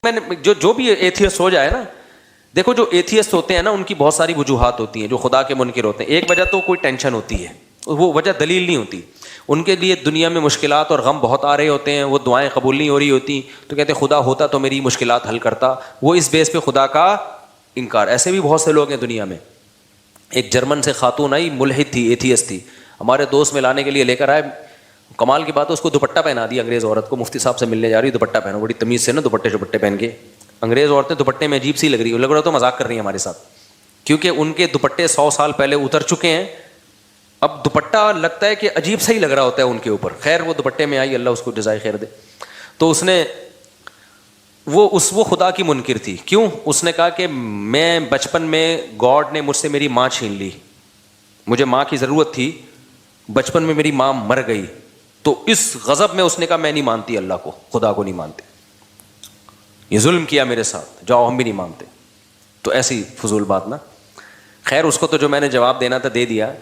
میں نے جو بھی ایتھیسٹ ہو جائے نا، دیکھو جو ایتھیسٹ ہوتے ہیں نا ان کی بہت ساری وجوہات ہوتی ہیں، جو خدا کے منکر ہوتے ہیں. ایک وجہ تو کوئی ٹینشن ہوتی ہے، وہ وجہ دلیل نہیں ہوتی. ان کے لیے دنیا میں مشکلات اور غم بہت آ رہے ہوتے ہیں، وہ دعائیں قبول نہیں ہو رہی ہوتی، تو کہتے ہیں خدا ہوتا تو میری مشکلات حل کرتا. وہ اس بیس پہ خدا کا انکار. ایسے بھی بہت سے لوگ ہیں دنیا میں. ایک جرمن سے خاتون آئی، ملحد تھی، ایتھیسٹ تھی، ہمارے دوست میں لانے کے لیے لے کر آئے. کمال کی بات ہے اس کو دوپٹہ پہنا دیا انگریز عورت کو. مفتی صاحب سے ملنے جا رہی دوپٹہ پہنو، بڑی تمیز سے نا دوپٹے پہن کے. انگریز عورتیں دوپٹے میں عجیب سی لگ رہی ہے، لگ رہا تو مذاق کر رہی ہیں ہمارے ساتھ، کیونکہ ان کے دوپٹے 100 سال پہلے اتر چکے ہیں. اب دوپٹہ لگتا ہے کہ عجیب سا ہی لگ رہا ہوتا ہے ان کے اوپر. خیر وہ دوپٹے میں آئی، اللہ اس کو جزائے خیر دے. تو اس نے وہ خدا کی منکر تھی. کیوں؟ اس نے کہا کہ میں بچپن میں گاڈ نے مجھ سے میری ماں چھین لی، مجھے ماں کی ضرورت تھی، بچپن میں میری ماں مر گئی. تو اس غضب میں اس نے کہا میں نہیں مانتی اللہ کو، خدا کو نہیں مانتی، یہ ظلم کیا میرے ساتھ، جاؤ ہم بھی نہیں مانتے. تو ایسی فضول بات نا. خیر اس کو تو جو میں نے جواب دینا تھا دے دیا.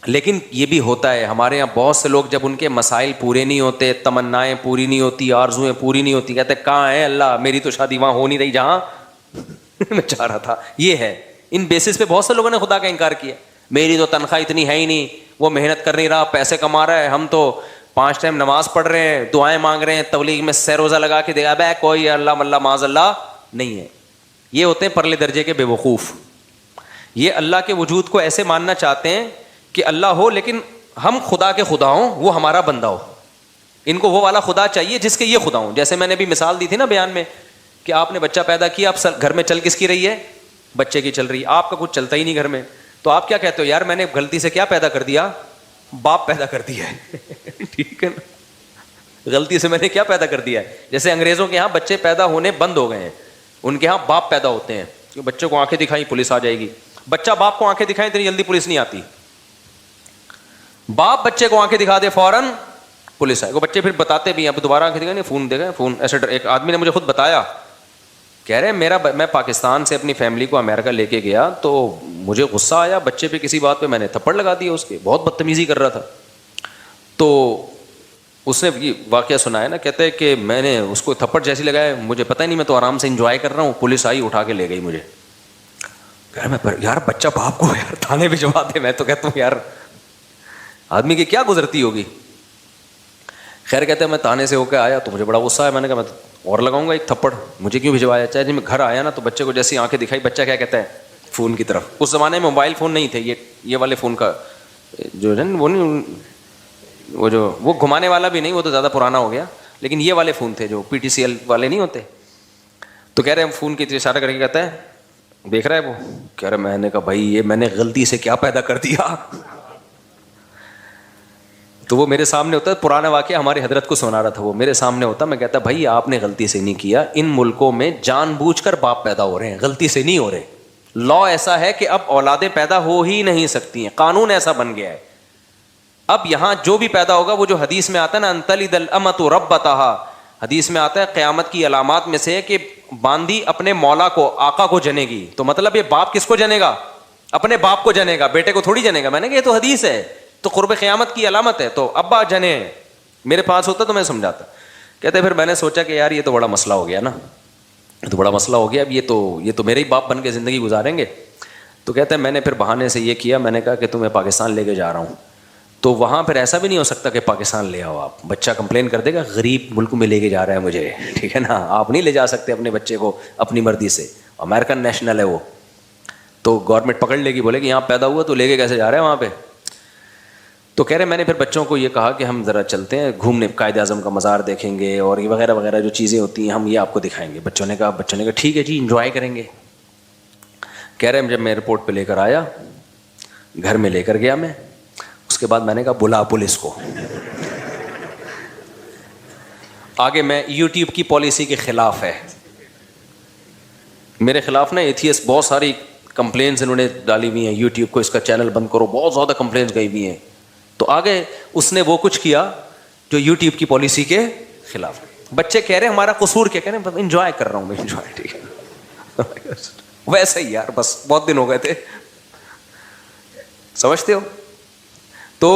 لیکن یہ بھی ہوتا ہے ہمارے یہاں بہت سے لوگ جب ان کے مسائل پورے نہیں ہوتے، تمنائیں پوری نہیں ہوتی، آرزویں پوری نہیں ہوتی، کہتے کہاں ہے اللہ، میری تو شادی وہاں ہو نہیں رہی جہاں میں چاہ رہا تھا. یہ ہے ان بیسس پہ بہت سے لوگوں نے خدا کا انکار کیا. میری تو تنخواہ اتنی ہے ہی نہیں، وہ محنت کر نہیں رہا، پیسے کما رہا ہے، ہم تو 5 ٹائم نماز پڑھ رہے ہیں، دعائیں مانگ رہے ہیں، تبلیغ میں سہ روزہ لگا کے دے گا، کوئی اللہ ملا معاذ اللہ نہیں ہے. یہ ہوتے ہیں پرلے درجے کے بے وقوف. یہ اللہ کے وجود کو ایسے ماننا چاہتے ہیں کہ اللہ ہو لیکن ہم خدا کے خدا ہوں، وہ ہمارا بندہ ہو. ان کو وہ والا خدا چاہیے جس کے یہ خدا ہوں. جیسے میں نے بھی مثال دی تھی نا بیان میں کہ آپ نے بچہ پیدا کیا، اب گھر میں چل کس کی رہی ہے؟ بچے کی چل رہی ہے. آپ کا کچھ چلتا ہی نہیں گھر میں، تو آپ کیا کہتے ہو؟ یار میں نے غلطی سے کیا پیدا کر دیا؟ باپ پیدا کر دیا ہے. ٹھیک ہے نا، غلطی سے میں نے کیا پیدا کر دیا ہے. جیسے انگریزوں کے ہاں بچے پیدا ہونے بند ہو گئے ہیں، ان کے ہاں باپ پیدا ہوتے ہیں. کہ بچوں کو آنکھیں دکھائیں پولیس آ جائے گی. بچہ باپ کو آنکھیں دکھائیں اتنی جلدی پولیس نہیں آتی. باپ بچے کو آنکھیں دکھا دے فوراً پولیس آئے. وہ بچے پھر بتاتے بھی ہیں، اب دوبارہ آنکھیں دکھائیں فون دے گا فون. ایسے ایک آدمی نے مجھے خود بتایا، کہہ رہے میں پاکستان سے اپنی فیملی کو امریکہ لے کے گیا تو مجھے غصہ آیا بچے پہ، کسی بات پہ میں نے تھپڑ لگا دیا اس کے، بہت بدتمیزی کر رہا تھا. تو اس نے یہ واقعہ سنایا نا، کہتے ہیں کہ میں نے اس کو تھپڑ جیسی لگایا، مجھے پتہ ہی نہیں، میں تو آرام سے انجوائے کر رہا ہوں، پولیس آئی اٹھا کے لے گئی مجھے. یار بچہ باپ کو یار تھانے بھجوا دے. میں تو کہتا ہوں یار آدمی کی کیا گزرتی ہوگی. خیر کہتے ہیں میں تھانے سے ہو کے آیا تو مجھے بڑا غصہ آیا. میں نے کہا میں اور لگاؤں گا ایک تھپڑ، مجھے کیوں بھجوایا. چاہے میں گھر آیا نا تو بچے کو جیسی آنکھیں دکھائی، بچہ کیا کہتا ہے؟ فون کی طرف. اس زمانے میں موبائل فون نہیں تھے، یہ والے فون کا جو ہے وہ نہیں، وہ گھمانے والا بھی نہیں، وہ تو زیادہ پرانا ہو گیا، لیکن یہ والے فون تھے جو PTCL والے نہیں ہوتے. تو کہہ رہے ہیں فون کی اشارہ کر کے کہتا ہے، دیکھ رہا ہے وہ، کہہ رہا میں نے کہا بھائی یہ میں نے غلطی سے کیا پیدا کر دیا. تو وہ میرے سامنے ہوتا ہے، پرانا واقعہ ہمارے حضرت کو سنا رہا تھا، وہ میرے سامنے ہوتا. میں کہتا بھائی آپ نے غلطی سے نہیں کیا، ان ملکوں میں جان بوجھ کر باپ پیدا ہو رہے ہیں، غلطی سے نہیں ہو رہے. لا ایسا ہے کہ اب اولادیں پیدا ہو ہی نہیں سکتی ہیں، قانون ایسا بن گیا ہے. اب یہاں جو بھی پیدا ہوگا، وہ جو حدیث میں آتا ہے نا انتلد الامۃ ربتہا، حدیث میں آتا ہے قیامت کی علامات میں سے کہ باندی اپنے مولا کو، آقا کو جنے گی. تو مطلب یہ باپ کس کو جنے گا؟ اپنے باپ کو جنے گا، بیٹے کو تھوڑی جنے گا. میں نے کہا یہ تو حدیث ہے، تو قرب قیامت کی علامت ہے. تو ابا جنے، میرے پاس ہوتا تو میں سمجھاتا. کہتے پھر میں نے سوچا کہ یار یہ تو بڑا مسئلہ ہو گیا نا، یہ تو بڑا مسئلہ ہو گیا. اب یہ تو میرے ہی باپ بن کے زندگی گزاریں گے. تو کہتے ہیں میں نے پھر بہانے سے یہ کیا، میں نے کہا کہ تمہیں پاکستان لے کے جا رہا ہوں. تو وہاں پھر ایسا بھی نہیں ہو سکتا کہ پاکستان لے آؤ آپ، بچہ کمپلین کر دے گا غریب ملک میں لے کے جا رہا ہے مجھے، ٹھیک ہے نا. آپ نہیں لے جا سکتے اپنے بچے کو اپنی مرضی سے، امریکن نیشنل ہے وہ. تو گورنمنٹ پکڑ لے گی، بولے کہ یہاں پیدا ہوا تو لے کے کیسے جا رہے ہیں وہاں پہ. تو کہہ رہے میں نے پھر بچوں کو یہ کہا کہ ہم ذرا چلتے ہیں گھومنے، قائد اعظم کا مزار دیکھیں گے اور یہ وغیرہ وغیرہ جو چیزیں ہوتی ہیں ہم یہ آپ کو دکھائیں گے. بچوں نے کہا ٹھیک ہے جی انجوائے کریں گے. کہہ رہے ہیں جب میں ایئرپورٹ پہ لے کر آیا، گھر میں لے کر گیا میں، اس کے بعد میں نے کہا بلا پولیس کو. آگے میں یوٹیوب کی پالیسی کے خلاف ہے، میرے خلاف نا ایتھیسٹ بہت ساری کمپلینس انہوں نے ڈالی ہوئی ہیں یوٹیوب کو، اس کا چینل بند کرو، بہت زیادہ کمپلینس گئی ہوئی ہیں. تو آگے اس نے وہ کچھ کیا جو یوٹیوب کی پالیسی کے خلاف. بچے کہہ رہے ہیں ہمارا قصور کیا، کہہ رہے ہیں انجوائے کر رہا ہوں میں، انجوائے. ٹھیک ہے ویسے ہی یار، بس بہت دن ہو گئے تھے، سمجھتے ہو. تو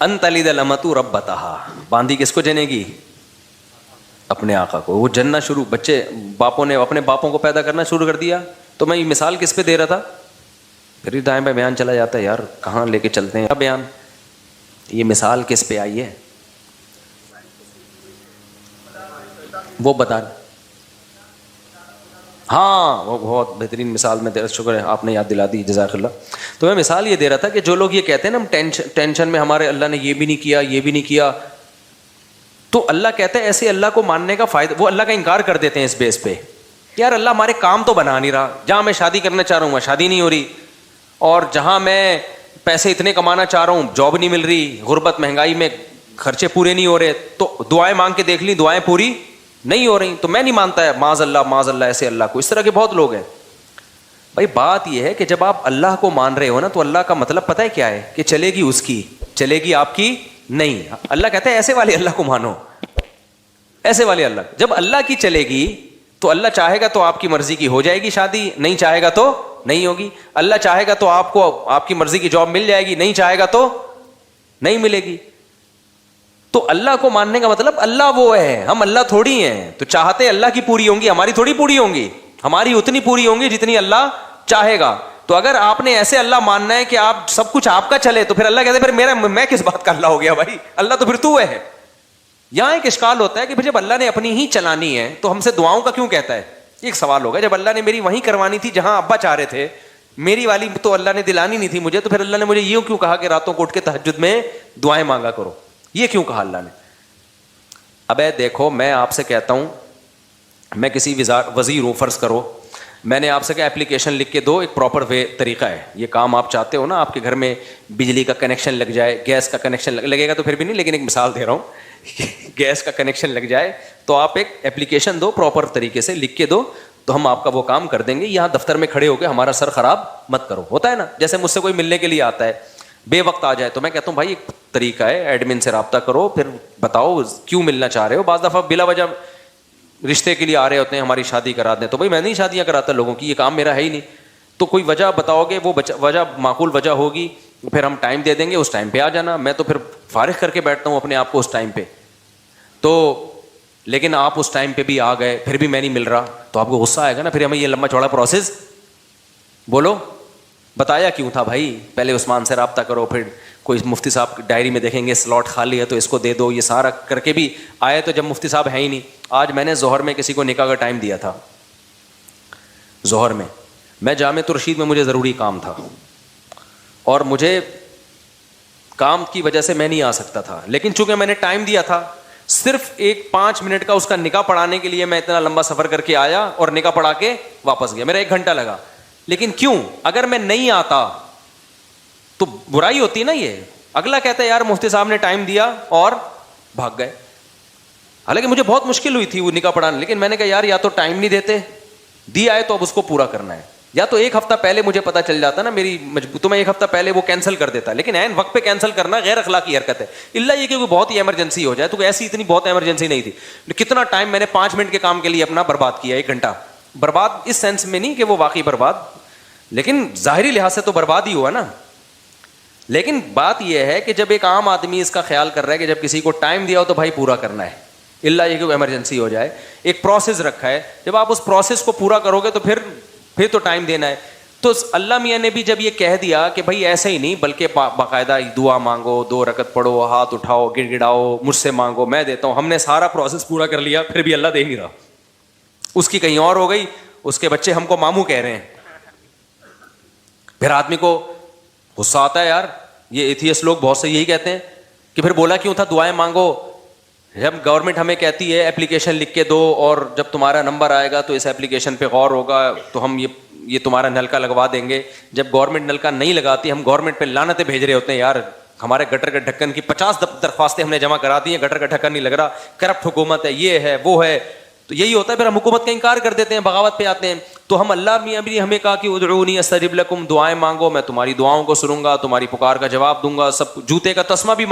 ان تلد الامۃ ربتہا، باندی کس کو جنے گی؟ اپنے آقا کو. وہ جننا شروع, بچے باپوں نے اپنے باپوں کو پیدا کرنا شروع کر دیا. تو میں یہ مثال کس پہ دے رہا تھا, پھر دائیں بائیں بیان چلا جاتا ہے یار, کہاں لے کے چلتے ہیں بیان. یہ مثال کس پہ آئی ہے وہ بتا. ہاں وہ بہت بہترین مثال میں دے, شکر ہے آپ نے یاد دلا دی, جزاک اللہ. تو میں مثال یہ دے رہا تھا کہ جو لوگ یہ کہتے ہیں نا ہم ٹینشن میں ہمارے اللہ نے یہ بھی نہیں کیا یہ بھی نہیں کیا, تو اللہ کہتا ہے ایسے اللہ کو ماننے کا فائدہ, وہ اللہ کا انکار کر دیتے ہیں اس بیس پہ, یار اللہ ہمارے کام تو بنا نہیں رہا, جہاں میں شادی کرنا چاہ رہا ہوں وہاں شادی نہیں ہو رہی, اور جہاں میں پیسے اتنے کمانا چاہ رہا ہوں جاب نہیں مل رہی, غربت مہنگائی میں خرچے پورے نہیں ہو رہے, تو دعائیں مانگ کے دیکھ لی دعائیں پوری نہیں ہو رہی, تو میں نہیں مانتا ہے معاذ اللہ ایسے اللہ کو. اس طرح کے بہت لوگ ہیں. بھائی بات یہ ہے کہ جب آپ اللہ کو مان رہے ہو نا, تو اللہ کا مطلب پتہ ہے کیا ہے, کہ چلے گی اس کی, چلے گی آپ کی نہیں. اللہ کہتا ہے ایسے والے اللہ کو مانو, ایسے والے اللہ. جب اللہ کی چلے گی تو اللہ چاہے گا تو آپ کی مرضی کی ہو جائے گی شادی, نہیں چاہے گا تو نہیں ہوگی. اللہ چاہے گا تو آپ کو آپ کی مرضی کی جاب مل جائے گی, نہیں چاہے گا تو نہیں ملے گی. تو اللہ کو ماننے کا مطلب اللہ وہ ہے, ہم اللہ تھوڑی ہیں. تو چاہتے اللہ کی پوری ہوں گی, ہماری تھوڑی پوری ہوں گی, ہماری اتنی پوری ہوں گی جتنی اللہ چاہے گا. تو اگر آپ نے ایسے اللہ ماننا ہے کہ آپ سب کچھ آپ کا چلے, تو پھر اللہ کہتے ہیں پھر میں کس بات کا اللہ ہو گیا بھائی, اللہ تو پھر تو ہے. یہاں ایک اشکال ہوتا ہے کہ جب اللہ نے اپنی ہی چلانی ہے تو ہم سے دعاؤں کا کیوں کہتا ہے. ایک سوال ہوگا, جب اللہ نے میری وہیں کروانی تھی جہاں ابا چاہ رہے تھے, میری والی تو اللہ نے دلانی نہیں تھی مجھے, تو پھر اللہ نے مجھے یہ کیوں کہا کہ راتوں کو اٹھ کے تہجد میں دعائیں مانگا کرو, یہ کیوں کہا اللہ نے. ابے دیکھو میں آپ سے کہتا ہوں, میں کسی وزیر ہوں فرض کرو, میں نے آپ سے کہا اپلیکیشن لکھ کے دو, ایک پراپر وے طریقہ ہے, یہ کام آپ چاہتے ہو نا, آپ کے گھر میں بجلی کا کنیکشن لگ جائے, گیس کا کنیکشن لگے گا تو پھر بھی نہیں, لیکن ایک مثال دے رہا ہوں, گیس کا کنیکشن لگ جائے تو آپ ایک اپلیکیشن دو پراپر طریقے سے لکھ کے دو, تو ہم آپ کا وہ کام کر دیں گے. یہاں دفتر میں کھڑے ہو کے ہمارا سر خراب مت کرو. ہوتا ہے نا, جیسے مجھ سے کوئی ملنے کے لیے آتا ہے بے وقت آ جائے, تو میں کہتا ہوں بھائی ایک طریقہ ہے, ایڈمن سے رابطہ کرو, پھر بتاؤ کیوں ملنا چاہ رہے ہو. بعض دفعہ بلا وجہ رشتے کے لیے آ رہے ہوتے ہیں, ہماری شادی کرا دیں, تو بھائی میں نہیں شادیاں کراتا لوگوں کی, یہ کام میرا ہے ہی نہیں. تو کوئی وجہ بتاؤ گے, وہ وجہ معقول وجہ ہوگی, پھر ہم ٹائم دے دیں گے, اس ٹائم پہ آ جانا. میں تو پھر فارغ کر کے بیٹھتا ہوں اپنے آپ کو اس ٹائم پہ. تو لیکن آپ اس ٹائم پہ بھی آ گئے, پھر بھی میں نہیں مل رہا, تو آپ کو غصہ آئے گا نا. پھر ہمیں یہ لمبا چوڑا پروسیس, بولو بتایا کیوں تھا بھائی, پہلے عثمان سے رابطہ کرو, پھر کوئی مفتی صاحب ڈائری میں دیکھیں گے سلاٹ خالی ہے تو اس کو دے دو, یہ سارا کر کے بھی آئے تو جب مفتی صاحب ہے ہی نہیں. آج میں نے ظہر میں کسی کو نکاح کا ٹائم دیا تھا, ظہر میں جامع رشید میں مجھے ضروری کام تھا, اور مجھے کام کی وجہ سے میں نہیں آ سکتا تھا, لیکن چونکہ میں نے ٹائم دیا تھا, صرف 5 منٹ کا اس کا نکاح پڑھانے کے لیے میں اتنا لمبا سفر کر کے آیا اور نکاح پڑھا کے واپس گیا. میرا 1 گھنٹہ لگا. لیکن کیوں, اگر میں نہیں آتا تو برائی ہوتی نا. یہ اگلا کہتا ہے یار مفتی صاحب نے ٹائم دیا اور بھاگ گئے. حالانکہ مجھے بہت مشکل ہوئی تھی وہ نکاح پڑھانا, لیکن میں نے کہا یار یا تو ٹائم نہیں دیتے, دیا ہے تو اب اس کو پورا کرنا ہے, یا تو 1 ہفتہ پہلے مجھے پتا چل جاتا نا میری تو میں 1 ہفتہ پہلے وہ کینسل کر دیتا. لیکن عین وقت پہ کینسل کرنا غیر اخلاقی حرکت ہے, الا یہ کہ بہت ہی ایمرجنسی ہو جائے. تو ایسی اتنی بہت ایمرجنسی نہیں تھی. کتنا ٹائم میں نے 5 منٹ کے کام کے لیے اپنا برباد کیا, 1 گھنٹہ برباد. اس سینس میں نہیں کہ وہ واقعی برباد, لیکن ظاہری لحاظ سے تو برباد ہی ہوا نا. لیکن بات یہ ہے کہ جب ایک عام آدمی اس کا خیال کر رہا ہے کہ جب کسی کو ٹائم دیا ہو تو بھائی پورا کرنا ہے, الا یہ کہ وہ ایمرجنسی ہو جائے. ایک پروسیس رکھا ہے, جب آپ اس پروسیس کو پورا کرو گے تو پھر تو ٹائم دینا ہے. تو اللہ میاں نے بھی جب یہ کہہ دیا کہ بھائی ایسے ہی نہیں بلکہ باقاعدہ دعا مانگو, 2 رکعت پڑھو, ہاتھ اٹھاؤ, گڑ گڑاؤ, مجھ سے مانگو میں دیتا ہوں, ہم نے سارا پروسیس پورا کر لیا, پھر بھی اللہ دے نہیں رہا. اس کی کہیں اور ہو گئی, اس کے بچے ہم کو ماموں کہہ رہے ہیں. پھر آدمی کو غصہ آتا ہے, یار یہ ایتھیسٹ لوگ بہت سے یہی کہتے ہیں کہ پھر بولا کیوں تھا دعائیں مانگو, جب گورنمنٹ ہمیں کہتی ہے اپلیکیشن لکھ کے دو اور جب تمہارا نمبر آئے گا تو اس اپلیکیشن پہ غور ہوگا تو ہم یہ تمہارا نلکا لگوا دیں گے. جب گورنمنٹ نلکا نہیں لگاتی ہم گورنمنٹ پہ لعنتیں بھیج رہے ہوتے ہیں, یار ہمارے گٹر کے ڈھکن کی 50 درخواستیں ہم نے جمع کرا دی ہیں, گٹر کا ڈھکن نہیں لگ رہا, کرپٹ حکومت ہے, یہ ہے وہ ہے. تو یہی ہوتا ہے, پھر ہم حکومت کا انکار کر دیتے ہیں, بغاوت پہ آتے ہیں. تو ہم اللہ میاں بھی ہمیں کہا کہ ادعونی استجب لکم, دعائیں مانگو میں تمہاری دعاؤں کو سنوں گا, تمہاری پکار کا جواب دوں گا. سب جوتے کا تسمہ بھی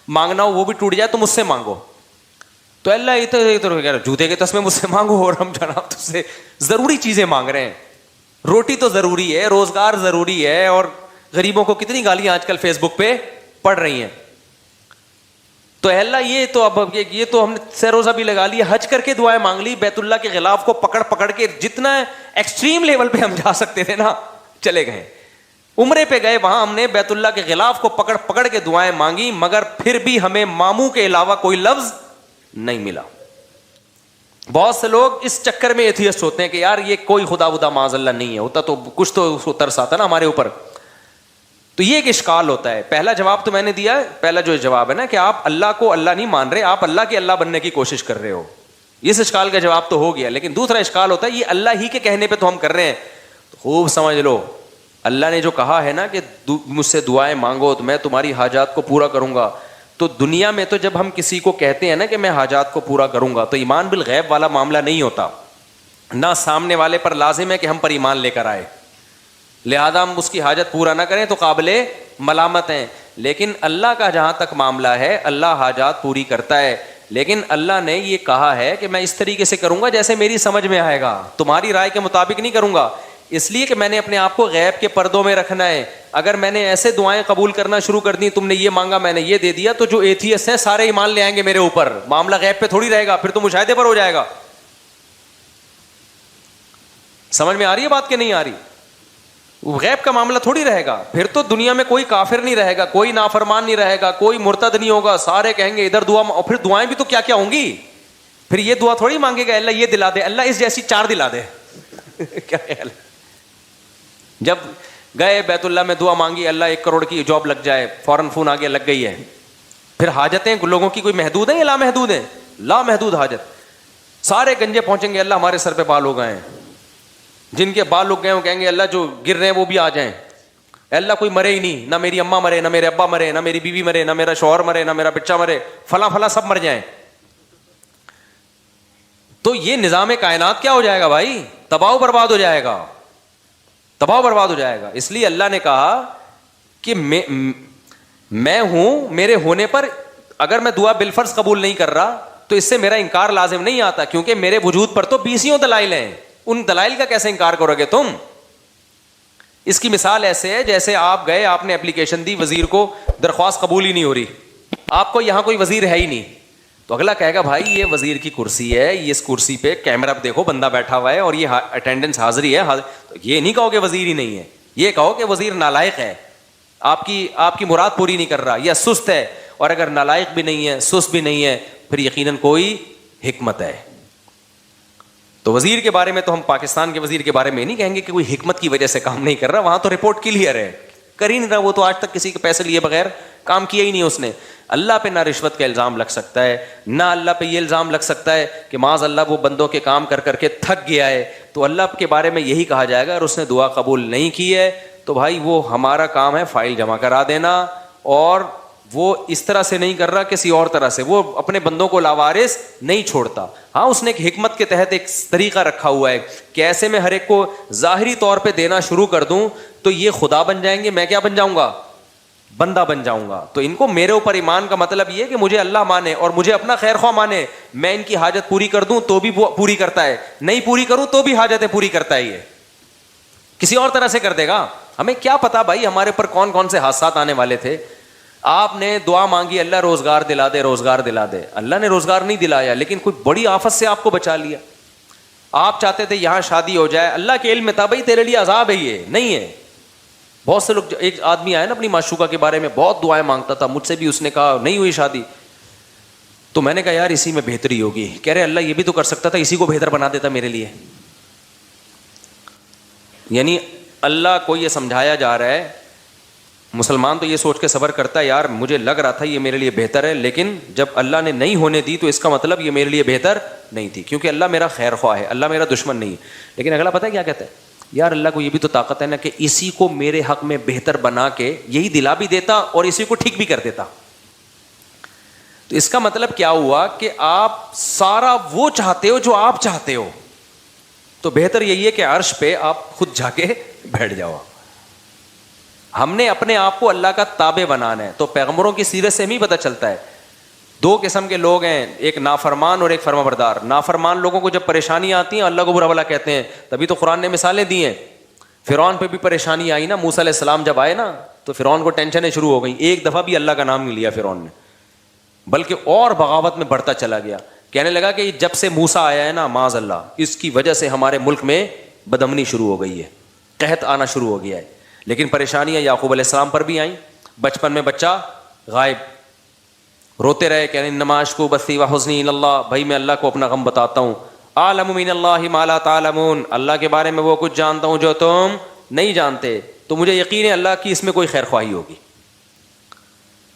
مانگنا ہو وہ بھی ٹوٹ جائے تو مجھ سے مانگو. تو اللہ ادھر جوتے کے تسمے مجھ سے مانگو, اور ہم جناب تجھ سے ضروری چیزیں مانگ رہے ہیں. روٹی تو ضروری ہے, روزگار ضروری ہے, اور غریبوں کو کتنی گالیاں آج کل فیس بک پہ پڑ رہی ہیں. تو اے اللہ یہ تو اب یہ تو ہم نے سہ روزہ بھی لگا لیا, حج کر کے دعائیں مانگ لی, بیت اللہ کے غلاف کو پکڑ پکڑ کے جتنا ایکسٹریم لیول پہ ہم جا سکتے تھے نا چلے گئے. عمرے پہ گئے, وہاں ہم نے بیت اللہ کے غلاف کو پکڑ پکڑ کے دعائیں مانگی, مگر پھر بھی ہمیں ماموں کے علاوہ کوئی لفظ نہیں ملا. بہت سے لوگ اس چکر میں ایتھیسٹ ہوتے ہیں کہ یار یہ کوئی خدا ودا معاذ اللہ نہیں ہے, ہوتا تو کچھ تو اس کو ترس آتا نا ہمارے اوپر. تو یہ ایک اشکال ہوتا ہے. پہلا جواب تو میں نے دیا ہے, پہلا جو جواب ہے نا کہ آپ اللہ کو اللہ نہیں مان رہے, آپ اللہ کے اللہ بننے کی کوشش کر رہے ہو, اس اشکال کا جواب تو ہو گیا. لیکن دوسرا اشکال ہوتا ہے یہ اللہ ہی کے کہنے پہ تو ہم کر رہے ہیں. تو خوب سمجھ لو, اللہ نے جو کہا ہے نا کہ مجھ سے دعائیں مانگو تو میں تمہاری حاجات کو پورا کروں گا, تو دنیا میں تو جب ہم کسی کو کہتے ہیں نا کہ میں حاجات کو پورا کروں گا, تو ایمان بالغیب والا معاملہ نہیں ہوتا. نہ سامنے والے پر لازم ہے کہ ہم پر ایمان لے کر آئے, لہذا ہم اس کی حاجت پورا نہ کریں تو قابل ملامت ہیں. لیکن اللہ کا جہاں تک معاملہ ہے, اللہ حاجات پوری کرتا ہے. لیکن اللہ نے یہ کہا ہے کہ میں اس طریقے سے کروں گا جیسے میری سمجھ میں آئے گا, تمہاری رائے کے مطابق نہیں کروں گا, اس لیے کہ میں نے اپنے آپ کو غیب کے پردوں میں رکھنا ہے. اگر میں نے ایسے دعائیں قبول کرنا شروع کر دی, تم نے یہ مانگا میں نے یہ دے دیا, تو جو ایتھیسٹ ہیں سارے ایمان لے آئیں گے میرے اوپر, معاملہ غیب پہ تھوڑی رہے گا, پھر تو مشاہدے پر ہو جائے گا. سمجھ میں آ رہی ہے بات کہ نہیں آ رہی؟ غیب کا معاملہ تھوڑی رہے گا, پھر تو دنیا میں کوئی کافر نہیں رہے گا, کوئی نافرمان نہیں رہے گا, کوئی مرتد نہیں ہوگا, سارے کہیں گے ادھر دعا, اور پھر دعائیں بھی تو کیا کیا ہوں گی. پھر یہ دعا تھوڑی مانگے گا اللہ یہ دلا دے, اللہ اس جیسی 4 دلا دے. کیا خیال ہے؟ جب گئے بیت اللہ میں دعا مانگی, اللہ 1 کروڑ کی جاب لگ جائے, فوراً فون آ گیا لگ گئی ہے. پھر حاجتیں لوگوں کی کوئی محدود ہیں یا لامحدود ہیں؟ لامحدود حاجت. سارے گنجے پہنچیں گے اللہ ہمارے سر پہ بال ہو گئے ہیں, جن کے بال لگ گئے وہ کہیں گے اللہ جو گر رہے ہیں وہ بھی آ جائیں. اللہ کوئی مرے ہی نہیں, نہ میری اماں مرے, نہ میرے ابا مرے, نہ میری بیوی مرے, نہ میرا شوہر مرے, نہ میرا بچہ مرے, فلاں فلاں سب مر جائیں. تو یہ نظام کائنات کیا ہو جائے گا بھائی؟ تباہ و برباد ہو جائے گا, تباہ و برباد ہو جائے گا. اس لیے اللہ نے کہا کہ میں ہوں, میرے ہونے پر اگر میں دعا بالفرض قبول نہیں کر رہا تو اس سے میرا انکار لازم نہیں آتا, کیونکہ میرے وجود پر تو 20 دلائل ہیں. ان دلائل کا کیسے انکار کرو گے تم؟ اس کی مثال ایسے ہے جیسے آپ گئے, آپ نے اپلیکیشن دی, وزیر کو درخواست قبول ہی نہیں ہو رہی, آپ کو یہاں کوئی وزیر ہے ہی نہیں, تو اگلا کہے گا بھائی یہ وزیر کی کرسی ہے, یہ اس کرسی پہ کیمرہ پہ دیکھو بندہ بیٹھا ہوا ہے اور یہ اٹینڈنس حاضری ہے, تو یہ نہیں کہو کہ وزیر ہی نہیں ہے, یہ کہو کہ وزیر نالائق ہے, آپ کی مراد پوری نہیں کر رہا, یا سست ہے. اور اگر نالائق بھی نہیں ہے, سست بھی نہیں ہے, پھر یقیناً کوئی حکمت ہے. تو وزیر کے بارے میں تو ہم پاکستان کے وزیر کے بارے میں نہیں کہیں گے کہ کوئی حکمت کی وجہ سے کام نہیں کر رہا, وہاں تو رپورٹ کلیئر ہے, کر ہی نہیں رہا, وہ تو آج تک کسی کے پیسے لیے بغیر کام کیا ہی نہیں اس نے. اللہ پہ نہ رشوت کا الزام لگ سکتا ہے, نہ اللہ پہ یہ الزام لگ سکتا ہے کہ معاذ اللہ وہ بندوں کے کام کر کر کے تھک گیا ہے, تو اللہ کے بارے میں یہی کہا جائے گا, اور اس نے دعا قبول نہیں کی ہے تو بھائی وہ ہمارا کام ہے فائل جمع کرا دینا, اور وہ اس طرح سے نہیں کر رہا کسی اور طرح سے, وہ اپنے بندوں کو لاوارث نہیں چھوڑتا. ہاں اس نے ایک حکمت کے تحت ایک طریقہ رکھا ہوا ہے کہ ایسے میں ہر ایک کو ظاہری طور پہ دینا شروع کر دوں تو یہ خدا بن جائیں گے, میں کیا بن جاؤں گا؟ بندہ بن جاؤں گا. تو ان کو میرے اوپر ایمان کا مطلب یہ ہے کہ مجھے اللہ مانے اور مجھے اپنا خیر خواہ مانے, میں ان کی حاجت پوری کر دوں تو بھی پوری کرتا ہے, نہیں پوری کروں تو بھی حاجتیں پوری کرتا ہے, یہ کسی اور طرح سے کر دے گا. ہمیں کیا پتا بھائی ہمارے اوپر کون کون سے حادثات آنے والے تھے. آپ نے دعا مانگی اللہ روزگار دلا دے, روزگار دلا دے, اللہ نے روزگار نہیں دلایا, لیکن کوئی بڑی آفت سے آپ کو بچا لیا. آپ چاہتے تھے یہاں شادی ہو جائے, اللہ کے علم میں تھا بھائی تیرے لیے عذاب ہے, یہ نہیں ہے. بہت سے لوگ, ایک آدمی آیا نا اپنی معشوقہ کے بارے میں بہت دعائیں مانگتا تھا, مجھ سے بھی اس نے کہا نہیں ہوئی شادی, تو میں نے کہا یار اسی میں بہتری ہوگی. کہہ رہے اللہ یہ بھی تو کر سکتا تھا, اسی کو بہتر بنا دیتا میرے لیے. یعنی اللہ کو یہ سمجھایا جا رہا ہے, مسلمان تو یہ سوچ کے صبر کرتا ہے یار مجھے لگ رہا تھا یہ میرے لیے بہتر ہے, لیکن جب اللہ نے نہیں ہونے دی تو اس کا مطلب یہ میرے لیے بہتر نہیں تھی, کیونکہ اللہ میرا خیر خواہ ہے, اللہ میرا دشمن نہیں ہے. لیکن اگلا پتہ ہے کیا کہتا ہے, یار اللہ کو یہ بھی تو طاقت ہے نا کہ اسی کو میرے حق میں بہتر بنا کے یہی دلا بھی دیتا اور اسی کو ٹھیک بھی کر دیتا. تو اس کا مطلب کیا ہوا کہ آپ سارا وہ چاہتے ہو جو آپ چاہتے ہو, تو بہتر یہی ہے کہ عرش پہ آپ خود جا کے بیٹھ جاؤ. ہم نے اپنے آپ کو اللہ کا تابع بنانا ہے. تو پیغمبروں کی سیرت سے ہمیں پتہ چلتا ہے 2 قسم کے لوگ ہیں, ایک نافرمان اور ایک فرما بردار. نافرمان لوگوں کو جب پریشانی آتی ہیں اللہ کو برا بھلا کہتے ہیں, تبھی تو قرآن نے مثالیں دی ہیں. فرعون پہ بھی پریشانی آئی نا, موسیٰ علیہ السلام جب آئے نا تو فرعون کو ٹینشنیں شروع ہو گئیں, ایک دفعہ بھی اللہ کا نام نہیں لیا فرعون نے. بلکہ اور بغاوت میں بڑھتا چلا گیا. کہنے لگا کہ جب سے موسیٰ آیا ہے نا معاذ اللہ, اس کی وجہ سے ہمارے ملک میں بدامنی شروع ہو گئی ہے, قحط آنا شروع ہو گیا ہے. لیکن پریشانیاں یعقوب علیہ السلام پر بھی آئیں. بچپن میں بچہ غائب, روتے رہے, کہنے انما اشکو بثی وحزنی الی اللہ, بھائی میں اللہ کو اپنا غم بتاتا ہوں. اعلم من اللہ ما لا تعلمون, اللہ کے بارے میں وہ کچھ جانتا ہوں جو تم نہیں جانتے, تو مجھے یقین ہے اللہ کی اس میں کوئی خیر خواہی ہوگی.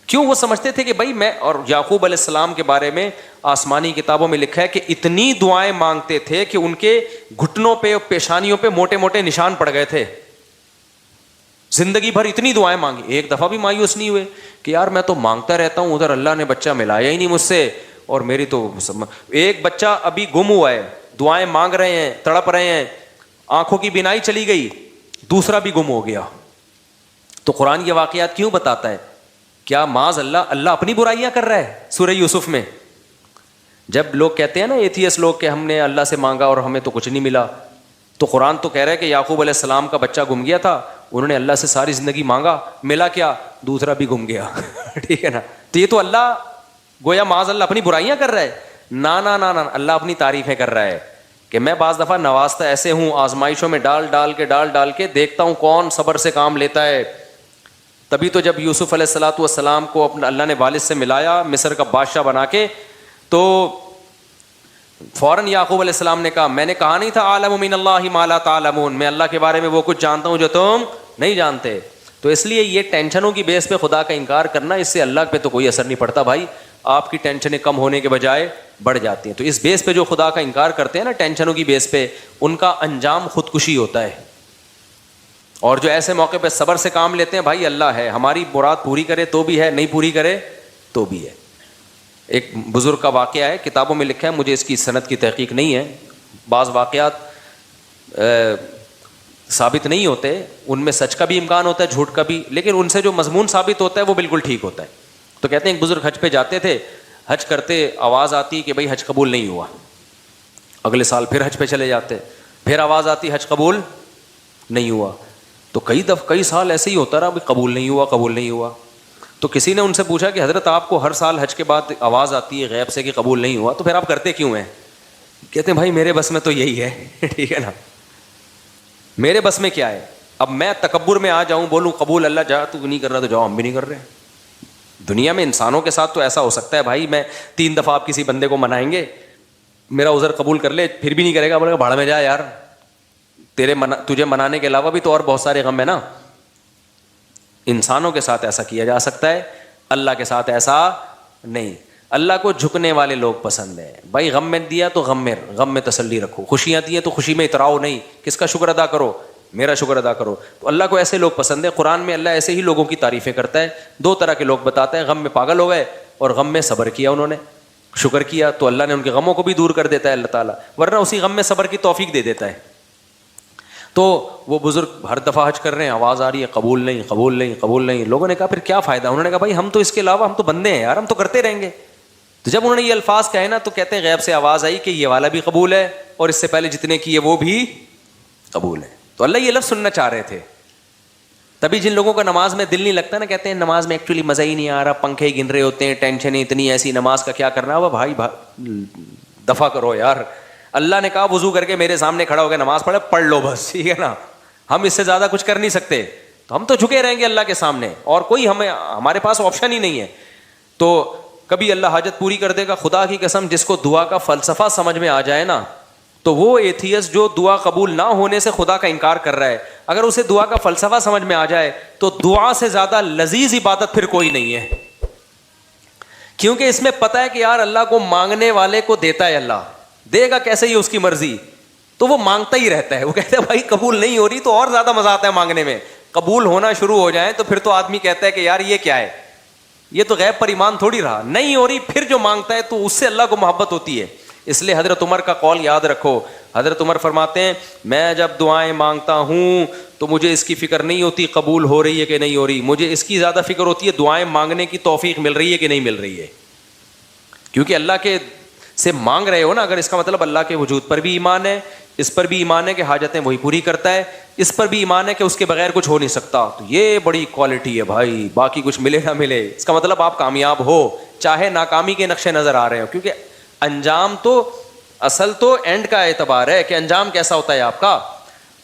کیوں؟ وہ سمجھتے تھے کہ بھائی میں, اور یعقوب علیہ السلام کے بارے میں آسمانی کتابوں میں لکھا ہے کہ اتنی دعائیں مانگتے تھے کہ ان کے گھٹنوں پہ اور پیشانیوں پہ موٹے موٹے نشان پڑ گئے تھے. زندگی بھر اتنی دعائیں مانگی, ایک دفعہ بھی مایوس نہیں ہوئے کہ یار میں تو مانگتا رہتا ہوں, ادھر اللہ نے بچہ ملایا ہی نہیں مجھ سے, اور میری تو ایک بچہ ابھی گم ہوا ہے, دعائیں مانگ رہے ہیں, تڑپ رہے ہیں, آنکھوں کی بینائی چلی گئی, دوسرا بھی گم ہو گیا. تو قرآن یہ واقعات کیوں بتاتا ہے؟ کیا معاذ اللہ اللہ اپنی برائیاں کر رہا ہے؟ سورہ یوسف میں جب لوگ کہتے ہیں نا ایتھیس لوگ کہ ہم نے اللہ سے مانگا اور ہمیں تو کچھ نہیں ملا, تو قرآن تو کہہ رہا ہے کہ یعقوب علیہ السلام کا بچہ گم گیا تھا, انہوں نے اللہ سے ساری زندگی مانگا, ملا کیا؟ دوسرا بھی گم گیا. ٹھیک ہے نا, تو یہ تو اللہ گویا معاذ اللہ اپنی برائیاں کر رہا ہے. نا نا نا نا, اللہ اپنی تعریفیں کر رہا ہے کہ میں بعض دفعہ نوازتا ایسے ہوں, آزمائشوں میں ڈال ڈال کے دیکھتا ہوں کون صبر سے کام لیتا ہے. تبھی تو جب یوسف علیہ الصلوۃ والسلام کو اپنا اللہ نے والد سے ملایا مصر کا بادشاہ بنا کے, تو فوراً یعقوب علیہ السلام نے کہا میں نے کہا نہیں تھا اعلم من اللہ ما لا تعلمون, میں اللہ کے بارے میں وہ کچھ جانتا ہوں جو تم نہیں جانتے. تو اس لیے یہ ٹینشنوں کی بیس پہ خدا کا انکار کرنا, اس سے اللہ پہ تو کوئی اثر نہیں پڑتا بھائی, آپ کی ٹینشنیں کم ہونے کے بجائے بڑھ جاتی ہیں. تو اس بیس پہ جو خدا کا انکار کرتے ہیں نا ٹینشنوں کی بیس پہ, ان کا انجام خودکشی ہوتا ہے. اور جو ایسے موقع پہ صبر سے کام لیتے ہیں, بھائی اللہ ہے, ہماری مراد پوری کرے تو بھی ہے, نہیں پوری کرے تو بھی ہے. ایک بزرگ کا واقعہ ہے, کتابوں میں لکھا ہے, مجھے اس کی سند کی تحقیق نہیں ہے, بعض واقعات ثابت نہیں ہوتے, ان میں سچ کا بھی امکان ہوتا ہے, جھوٹ کا بھی, لیکن ان سے جو مضمون ثابت ہوتا ہے وہ بالکل ٹھیک ہوتا ہے. تو کہتے ہیں ایک بزرگ حج پہ جاتے تھے, حج کرتے آواز آتی کہ بھائی حج قبول نہیں ہوا, اگلے سال پھر حج پہ چلے جاتے, پھر آواز آتی حج قبول نہیں ہوا. تو کئی سال ایسے ہی ہوتا رہا, قبول نہیں ہوا. تو کسی نے ان سے پوچھا کہ حضرت آپ کو ہر سال حج کے بعد آواز آتی ہے غیب سے کہ قبول نہیں ہوا, تو پھر آپ کرتے کیوں ہیں؟ کہتے ہیں بھائی میرے بس میں تو یہی ہے. ٹھیک ہے نا, میرے بس میں کیا ہے, اب میں تکبر میں آ جاؤں, بولوں قبول اللہ جا, تو نہیں کر رہا تو جاؤ, ہم بھی نہیں کر رہے. دنیا میں انسانوں کے ساتھ تو ایسا ہو سکتا ہے بھائی, میں 3 دفعہ آپ کسی بندے کو منائیں گے, میرا عذر قبول کر لے, پھر بھی نہیں کرے گا, بولے گا بھاڑ میں جا یار, تجھے منانے کے علاوہ بھی تو اور بہت سارے غم ہے نا. انسانوں کے ساتھ ایسا کیا جا سکتا ہے, اللہ کے ساتھ ایسا نہیں. اللہ کو جھکنے والے لوگ پسند ہیں بھائی, غم میں دیا تو غم میں تسلی رکھو, خوشیاں دی ہیں تو خوشی میں اتراؤ نہیں, کس کا شکر ادا کرو؟ میرا شکر ادا کرو. تو اللہ کو ایسے لوگ پسند ہے. قرآن میں اللہ ایسے ہی لوگوں کی تعریفیں کرتا ہے. 2 طرح کے لوگ بتاتا ہے, غم میں پاگل ہو گئے اور غم میں صبر کیا, انہوں نے شکر کیا تو اللہ نے ان کے غموں کو بھی دور کر دیتا ہے اللہ تعالیٰ, ورنہ اسی غم میں صبر کی توفیق دے دیتا ہے. تو وہ بزرگ ہر دفعہ حج کر رہے ہیں, آواز آ رہی ہے قبول نہیں. لوگوں نے کہا پھر کیا فائدہ؟ انہوں نے کہا بھائی ہم تو اس کے علاوہ, ہم تو بندے ہیں یار, ہم تو کرتے رہیں گے. تو جب انہوں نے یہ الفاظ کہے نا, تو کہتے ہیں غیب سے آواز آئی کہ یہ والا بھی قبول ہے, اور اس سے پہلے جتنے کیے وہ بھی قبول ہے. تو اللہ یہ لفظ سننا چاہ رہے تھے. تبھی جن لوگوں کا نماز میں دل نہیں لگتا نا, کہتے ہیں نماز میں ایکچولی مزہ ہی نہیں آ رہا, پنکھے گن رہے ہوتے ہیں, ٹینشنیں اتنی, ایسی نماز کا کیا کرنا. وہ بھائی دفع کرو یار, اللہ نے کہا وضو کر کے میرے سامنے کھڑا ہو کے نماز پڑھ لو بس, ٹھیک ہے نا. ہم اس سے زیادہ کچھ کر نہیں سکتے, تو ہم تو جھکے رہیں گے اللہ کے سامنے, اور کوئی ہمارے پاس آپشن ہی نہیں ہے. تو کبھی اللہ حاجت پوری کر دے گا. خدا کی قسم, جس کو دعا کا فلسفہ سمجھ میں آ جائے نا, تو وہ ایتھیس جو دعا قبول نہ ہونے سے خدا کا انکار کر رہا ہے, اگر اسے دعا کا فلسفہ سمجھ میں آ جائے تو دعا سے زیادہ لذیذ عبادت پھر کوئی نہیں ہے. کیونکہ اس میں پتہ ہے کہ یار اللہ کو مانگنے والے کو دیتا ہے, اللہ دے گا کیسے ہی اس کی مرضی, تو وہ مانگتا ہی رہتا ہے. وہ کہتا ہے بھائی قبول نہیں ہو رہی, تو اور زیادہ مزہ آتا ہے مانگنے میں. قبول ہونا شروع ہو جائیں تو پھر تو آدمی کہتا ہے کہ یار یہ کیا ہے, یہ تو غیب پر ایمان تھوڑی رہا. نہیں ہو رہی, پھر جو مانگتا ہے تو اس سے اللہ کو محبت ہوتی ہے. اس لیے حضرت عمر کا قول یاد رکھو. حضرت عمر فرماتے ہیں میں جب دعائیں مانگتا ہوں تو مجھے اس کی فکر نہیں ہوتی قبول ہو رہی ہے کہ نہیں ہو رہی, مجھے اس کی زیادہ فکر ہوتی ہے دعائیں مانگنے کی توفیق مل رہی ہے کہ نہیں مل رہی ہے. کیونکہ اللہ کے سے مانگ رہے ہو نا, اگر اس کا مطلب اللہ کے وجود پر بھی ایمان ہے, اس پر بھی ایمان ہے کہ حاجتیں وہی پوری کرتا ہے, اس پر بھی ایمان ہے کہ اس کے بغیر کچھ ہو نہیں سکتا, تو یہ بڑی کوالٹی ہے بھائی. باقی کچھ ملے نہ ملے, اس کا مطلب آپ کامیاب ہو, چاہے ناکامی کے نقشے نظر آ رہے ہو, کیونکہ انجام تو اصل تو اینڈ کا اعتبار ہے کہ انجام کیسا ہوتا ہے آپ کا.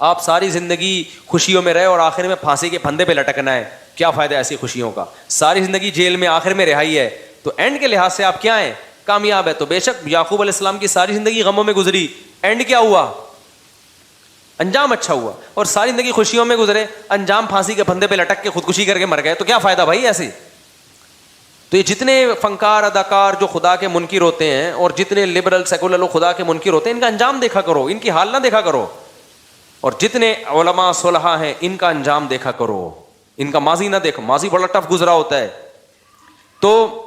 آپ ساری زندگی خوشیوں میں رہے اور آخر میں پھانسی کے پھندے پہ لٹکنا ہے, کیا فائدہ ایسی خوشیوں کا. ساری زندگی جیل میں, آخر میں رہائی ہے, تو اینڈ کے لحاظ سے آپ کیا ہیں, کامیاب ہے. تو بے شک یعقوب علیہ السلام کی ساری زندگی غموں میں گزری, اینڈ کیا ہوا, انجام اچھا ہوا. اور ساری زندگی خوشیوں میں گزرے, انجام پھانسی کے پھندے پہ لٹک کے خودکشی کر کے مر گئے, تو کیا فائدہ بھائی ایسے. تو یہ جتنے فنکار اداکار جو خدا کے منکر ہوتے ہیں اور جتنے لبرل سیکولر لوگ خدا کے منکر ہوتے ہیں, ان کا انجام دیکھا کرو, ان کی حال نہ دیکھا کرو. اور جتنے علماء صلحاء ہیں ان کا انجام دیکھا کرو, ان کا ماضی نہ دیکھو, ماضی بڑا ٹف گزرا ہوتا ہے. تو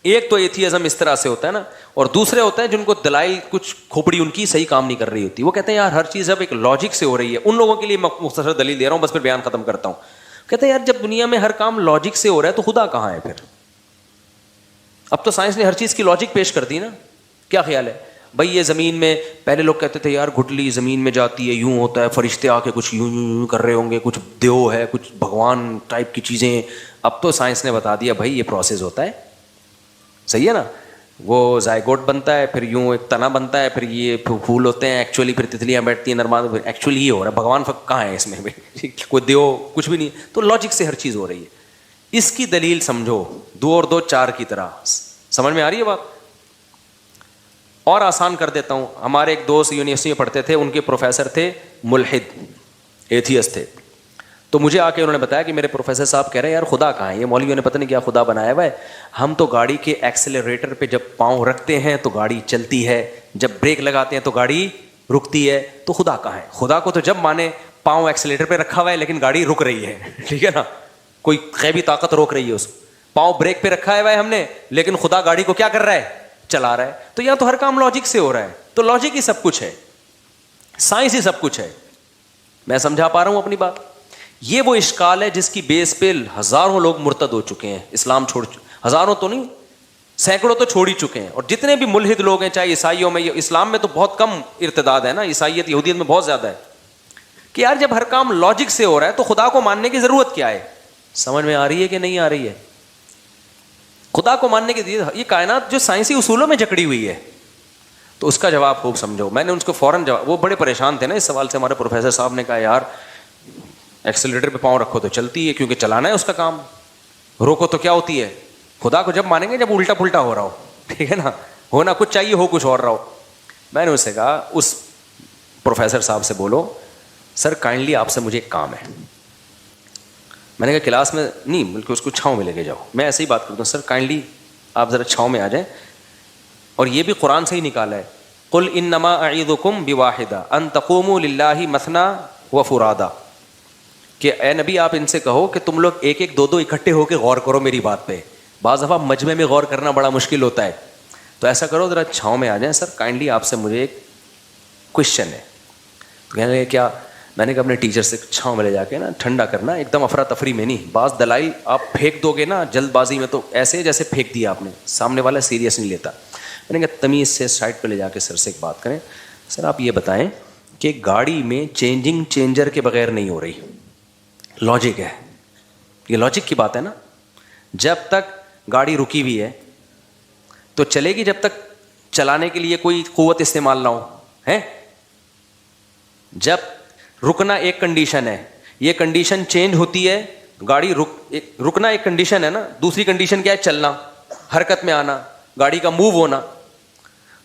ایک تو ایتھیزم اس طرح سے ہوتا ہے نا, اور دوسرے ہوتے ہیں جن کو دلائل کچھ کھوپڑی ان کی صحیح کام نہیں کر رہی ہوتی. وہ کہتے ہیں یار ہر چیز اب ایک لاجک سے ہو رہی ہے. ان لوگوں کے لیے میں مختصر دلیل دے رہا ہوں, بس پھر بیان ختم کرتا ہوں. کہتے ہیں یار جب دنیا میں ہر کام لاجک سے ہو رہا ہے تو خدا کہاں ہے پھر. اب تو سائنس نے ہر چیز کی لاجک پیش کر دی نا. کیا خیال ہے بھائی, یہ زمین میں پہلے لوگ کہتے تھے یار گٹلی زمین میں جاتی ہے, یوں ہوتا ہے, فرشتے آ کے کچھ یوں یوں یوں کر رہے ہوں گے, کچھ دیو ہے, کچھ بھگوان ٹائپ کی چیزیں. اب تو سائنس نے بتا دیا بھائی یہ پروسیس ہوتا ہے, صحیح ہے نا. وہ زائگوٹ بنتا ہے, پھر یوں ایک تنا بنتا ہے, پھر یہ پھول ہوتے ہیں ایکچولی, پھر تتلیاں بیٹھتی ہیں نرماد, ایکچولی یہ ہو رہا ہے. بھگوان کہاں ہے اس میں, کوئی دیو کچھ بھی نہیں. تو لاجک سے ہر چیز ہو رہی ہے. اس کی دلیل سمجھو, 2 اور 2 4 کی طرح. سمجھ میں آ رہی ہے بات. اور آسان کر دیتا ہوں. ہمارے ایک دوست یونیورسٹی میں پڑھتے تھے, ان کے پروفیسر تھے ملحد, ایتھیسٹ تھے. تو مجھے آ کے انہوں نے بتایا کہ میرے پروفیسر صاحب کہہ رہے ہیں یار خدا کہاں ہے, یہ مولویوں نے پتہ نہیں کیا خدا بنایا ہوا ہے. ہم تو گاڑی کے ایکسیلریٹر پہ جب پاؤں رکھتے ہیں تو گاڑی چلتی ہے, جب بریک لگاتے ہیں تو گاڑی رکتی ہے, تو خدا کہاں ہے. خدا کو تو جب مانے پاؤں ایکسیلریٹر پہ رکھا ہوا ہے لیکن گاڑی رک رہی ہے, ٹھیک ہے نا, کوئی غیبی طاقت روک رہی ہے اس کو. پاؤں بریک پہ رکھا ہے ہم نے, لیکن خدا گاڑی کو کیا کر رہا ہے, چلا رہا ہے. تو یہاں تو ہر کام لاجک سے ہو رہا ہے. تو لاجک ہی سب کچھ ہے, سائنس ہی سب کچھ ہے. میں سمجھا پا رہا ہوں اپنی بات. یہ وہ اشکال ہے جس کی بیس پہ ہزاروں لوگ مرتد ہو چکے ہیں, اسلام چھوڑ, ہزاروں تو نہیں سینکڑوں تو چھوڑ ہی چکے ہیں. اور جتنے بھی ملحد لوگ ہیں, چاہے عیسائیوں میں, اسلام میں تو بہت کم ارتداد ہے نا, عیسائیت یہودیت میں بہت زیادہ ہے. کہ یار جب ہر کام لاجک سے ہو رہا ہے تو خدا کو ماننے کی ضرورت کیا ہے. سمجھ میں آ رہی ہے کہ نہیں آ رہی ہے. خدا کو ماننے کی یہ کائنات جو سائنسی اصولوں میں جکڑی ہوئی ہے, تو اس کا جواب خوب سمجھو. میں نے ان کو فوراً جواب, وہ بڑے پریشان تھے نا اس سوال سے. ہمارے پروفیسر صاحب نے کہا یار ایکسیلریٹر پہ پاؤں رکھو تو چلتی ہے, کیونکہ چلانا ہے اس کا کام, روکو تو کیا ہوتی ہے. خدا کو جب مانیں گے جب الٹا پلٹا ہو رہا ہو, ٹھیک ہے نا, ہونا کچھ چاہیے, ہو کچھ اور رہا ہو. میں نے اس سے کہا, اس پروفیسر صاحب سے بولو سر کائنڈلی آپ سے مجھے ایک کام ہے. میں نے کہا کلاس میں نہیں بلکہ اس کو چھاؤں میں لے کے جاؤ. میں ایسے ہی بات کرتا ہوں, سر کائنڈلی آپ ذرا چھاؤں میں آ جائیں. اور یہ بھی قرآن سے ہی نکالا ہے, قل انما اعیذکم بواحدہ ان تقوموا للہ مثنی وفرادا, کہ اے نبی آپ ان سے کہو کہ تم لوگ ایک ایک دو اکٹھے ہو کے غور کرو میری بات پہ. بعض دفعہ مجمع میں غور کرنا بڑا مشکل ہوتا ہے, تو ایسا کرو ذرا چھاؤں میں آ جائیں. سر کائنڈلی آپ سے مجھے ایک کوشچن ہے. تو کہنے لگے کیا. میں نے کہا اپنے ٹیچر سے چھاؤں میں لے جا کے نا ٹھنڈا کرنا, ایک دم افراتفری میں نہیں. بعض دلائل آپ پھینک دو گے نا جلد بازی میں تو ایسے جیسے پھینک دیا آپ نے, سامنے والا سیریس نہیں لیتا. میں نے کہا تمیز سے سائڈ پہ لے جا کے سر سے ایک بات کریں. سر آپ یہ بتائیں کہ گاڑی میں چینجنگ چینجر کے بغیر نہیں ہو رہی, لاجک ہے, یہ لاجک کی بات ہے نا. جب تک گاڑی رکی ہوئی ہے تو چلے گی جب تک چلانے کے لیے کوئی قوت استعمال نہ ہو ہے. جب رکنا ایک کنڈیشن ہے, یہ کنڈیشن چینج ہوتی ہے, گاڑی رکنا ایک کنڈیشن ہے نا, دوسری کنڈیشن کیا ہے, چلنا, حرکت میں آنا, گاڑی کا موو ہونا.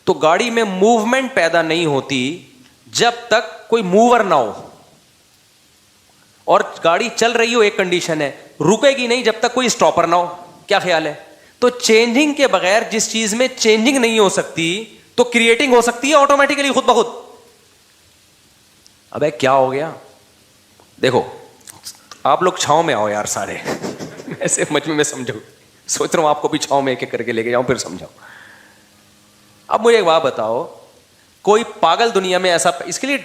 تو گاڑی میں موومنٹ پیدا نہیں ہوتی جب تک کوئی موور نہ ہو, اور گاڑی چل رہی ہو ایک کنڈیشن ہے, رکے گی نہیں جب تک کوئی اسٹاپر نہ ہو. کیا خیال ہے. تو چینجنگ کے بغیر جس چیز میں چینجنگ نہیں ہو سکتی تو کریٹنگ ہو سکتی ہے آٹومیٹیکلی, خود بخود. ابے کیا ہو گیا. دیکھو آپ لوگ چھاؤں میں آؤ یار سارے, ایسے مجمع میں سمجھو. سوچ رہا ہوں آپ کو بھی چھاؤں میں ایک ایک کر کے لے کے جاؤں پھر سمجھاؤ. اب مجھے ایک بات بتاؤ, کوئی پاگل دنیا میں ایسا, اس کے لیے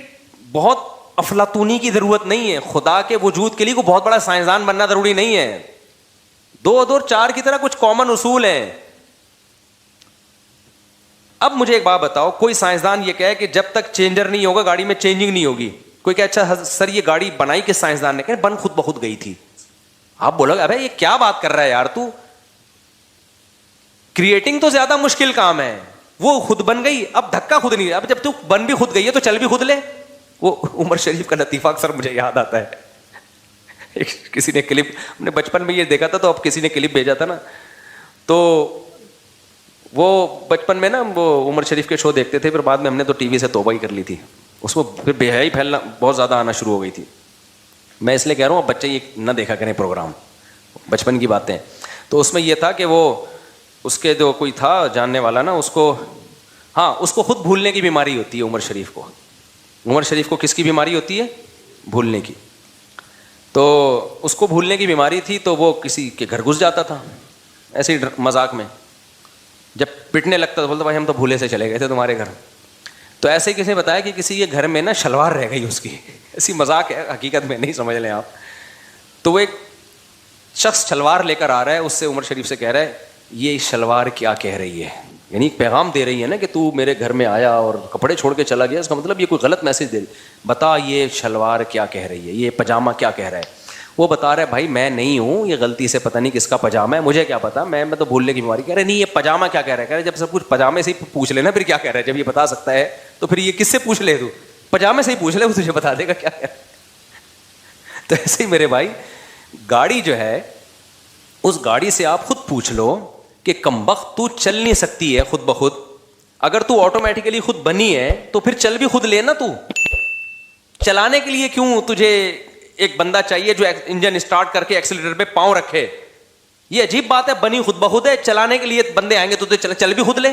بہت افلاطونی کی ضرورت نہیں ہے. خدا کے وجود کے لیے کوئی بہت بڑا سائنسدان بننا ضروری نہیں ہے. 2 اور 4 کی طرح کچھ کامن اصول ہیں. اب مجھے ایک بات بتاؤ, کوئی سائنسدان یہ کہے کہ جب تک چینجر نہیں ہوگا گاڑی میں چینجنگ نہیں ہوگی. کوئی کہ اچھا سر یہ گاڑی بنائی کس سائنسدان نے, کہ بن خود بخود گئی تھی. آپ بولو گے ابے یہ کیا بات کر رہا ہے یار تو. کریٹنگ تو زیادہ مشکل کام ہے, وہ خود بن گئی, اب دھکا خود نہیں, اب جب تو بن بھی خود گئی ہے تو چل بھی خود لے. وہ عمر شریف کا لطیفہ اکثر مجھے یاد آتا ہے. کسی نے کلپ, ہم نے بچپن میں یہ دیکھا تھا, تو اب کسی نے کلپ بھیجا تھا نا, تو وہ بچپن میں نا وہ عمر شریف کے شو دیکھتے تھے, پھر بعد میں ہم نے تو ٹی وی سے توبہ ہی کر لی تھی, اس میں پھر بے حیائی پھیلنا بہت زیادہ آنا شروع ہو گئی تھی. میں اس لیے کہہ رہا ہوں اب بچے یہ نہ دیکھا کریں پروگرام, بچپن کی باتیں. تو اس میں یہ تھا کہ وہ اس کے جو کوئی تھا جاننے والا نا, اس کو, ہاں اس کو خود بھولنے کی بیماری ہوتی ہے عمر شریف کو. عمر شریف کو کس کی بیماری ہوتی ہے؟ بھولنے کی. تو اس کو بھولنے کی بیماری تھی, تو وہ کسی کے گھر گھس جاتا تھا ایسے ہی مذاق میں, جب پٹنے لگتا تو بولتا بھائی ہم تو بھولے سے چلے گئے تھے تمہارے گھر. تو ایسے ہی کسی نے بتایا کہ کسی کے گھر میں نا شلوار رہ گئی اس کی, ایسی مذاق ہے, حقیقت میں نہیں, سمجھ لیں آپ. تو وہ ایک شخص شلوار لے کر آ رہا ہے, اس سے عمر شریف سے کہہ رہا ہے یہ شلوار کیا کہہ رہی ہے, یعنی ایک پیغام دے رہی ہے نا کہ تو میرے گھر میں آیا اور کپڑے چھوڑ کے چلا گیا, اس کا مطلب یہ کوئی غلط میسج دے رہی, بتا یہ شلوار کیا کہہ رہی ہے, یہ پاجامہ کیا کہہ رہا ہے. وہ بتا رہا ہے بھائی میں نہیں ہوں, یہ غلطی سے پتہ نہیں کس کا پاجامہ ہے, مجھے کیا پتا, میں تو بھولنے کی بیماری. کہہ رہے نہیں یہ پاجامہ کیا کہہ رہا ہے. کہہ رہے جب سب کچھ پاجامے سے ہی پوچھ لینا پھر کیا کہہ رہا ہے, جب یہ بتا سکتا ہے تو پھر یہ کس سے پوچھ لے, تو پاجامے سے ہی پوچھ لے, وہ تجھے بتا دے گا کیا کہہ رہا ہے. تو ایسے ہی میرے بھائی گاڑی جو ہے, اس گاڑی سے آپ خود پوچھ لو کہ کمبخت تو چل نہیں سکتی ہے خود بخود, اگر تو آٹومیٹیکلی خود بنی ہے تو پھر چل بھی خود لینا. تو چلانے کے لیے کیوں تجھے ایک بندہ چاہیے جو انجن اسٹارٹ کر کے ایکسیلیٹر پہ پاؤں رکھے؟ یہ عجیب بات ہے, بنی خود بخود ہے, چلانے کے لیے بندے آئیں گے تو چل بھی خود لے,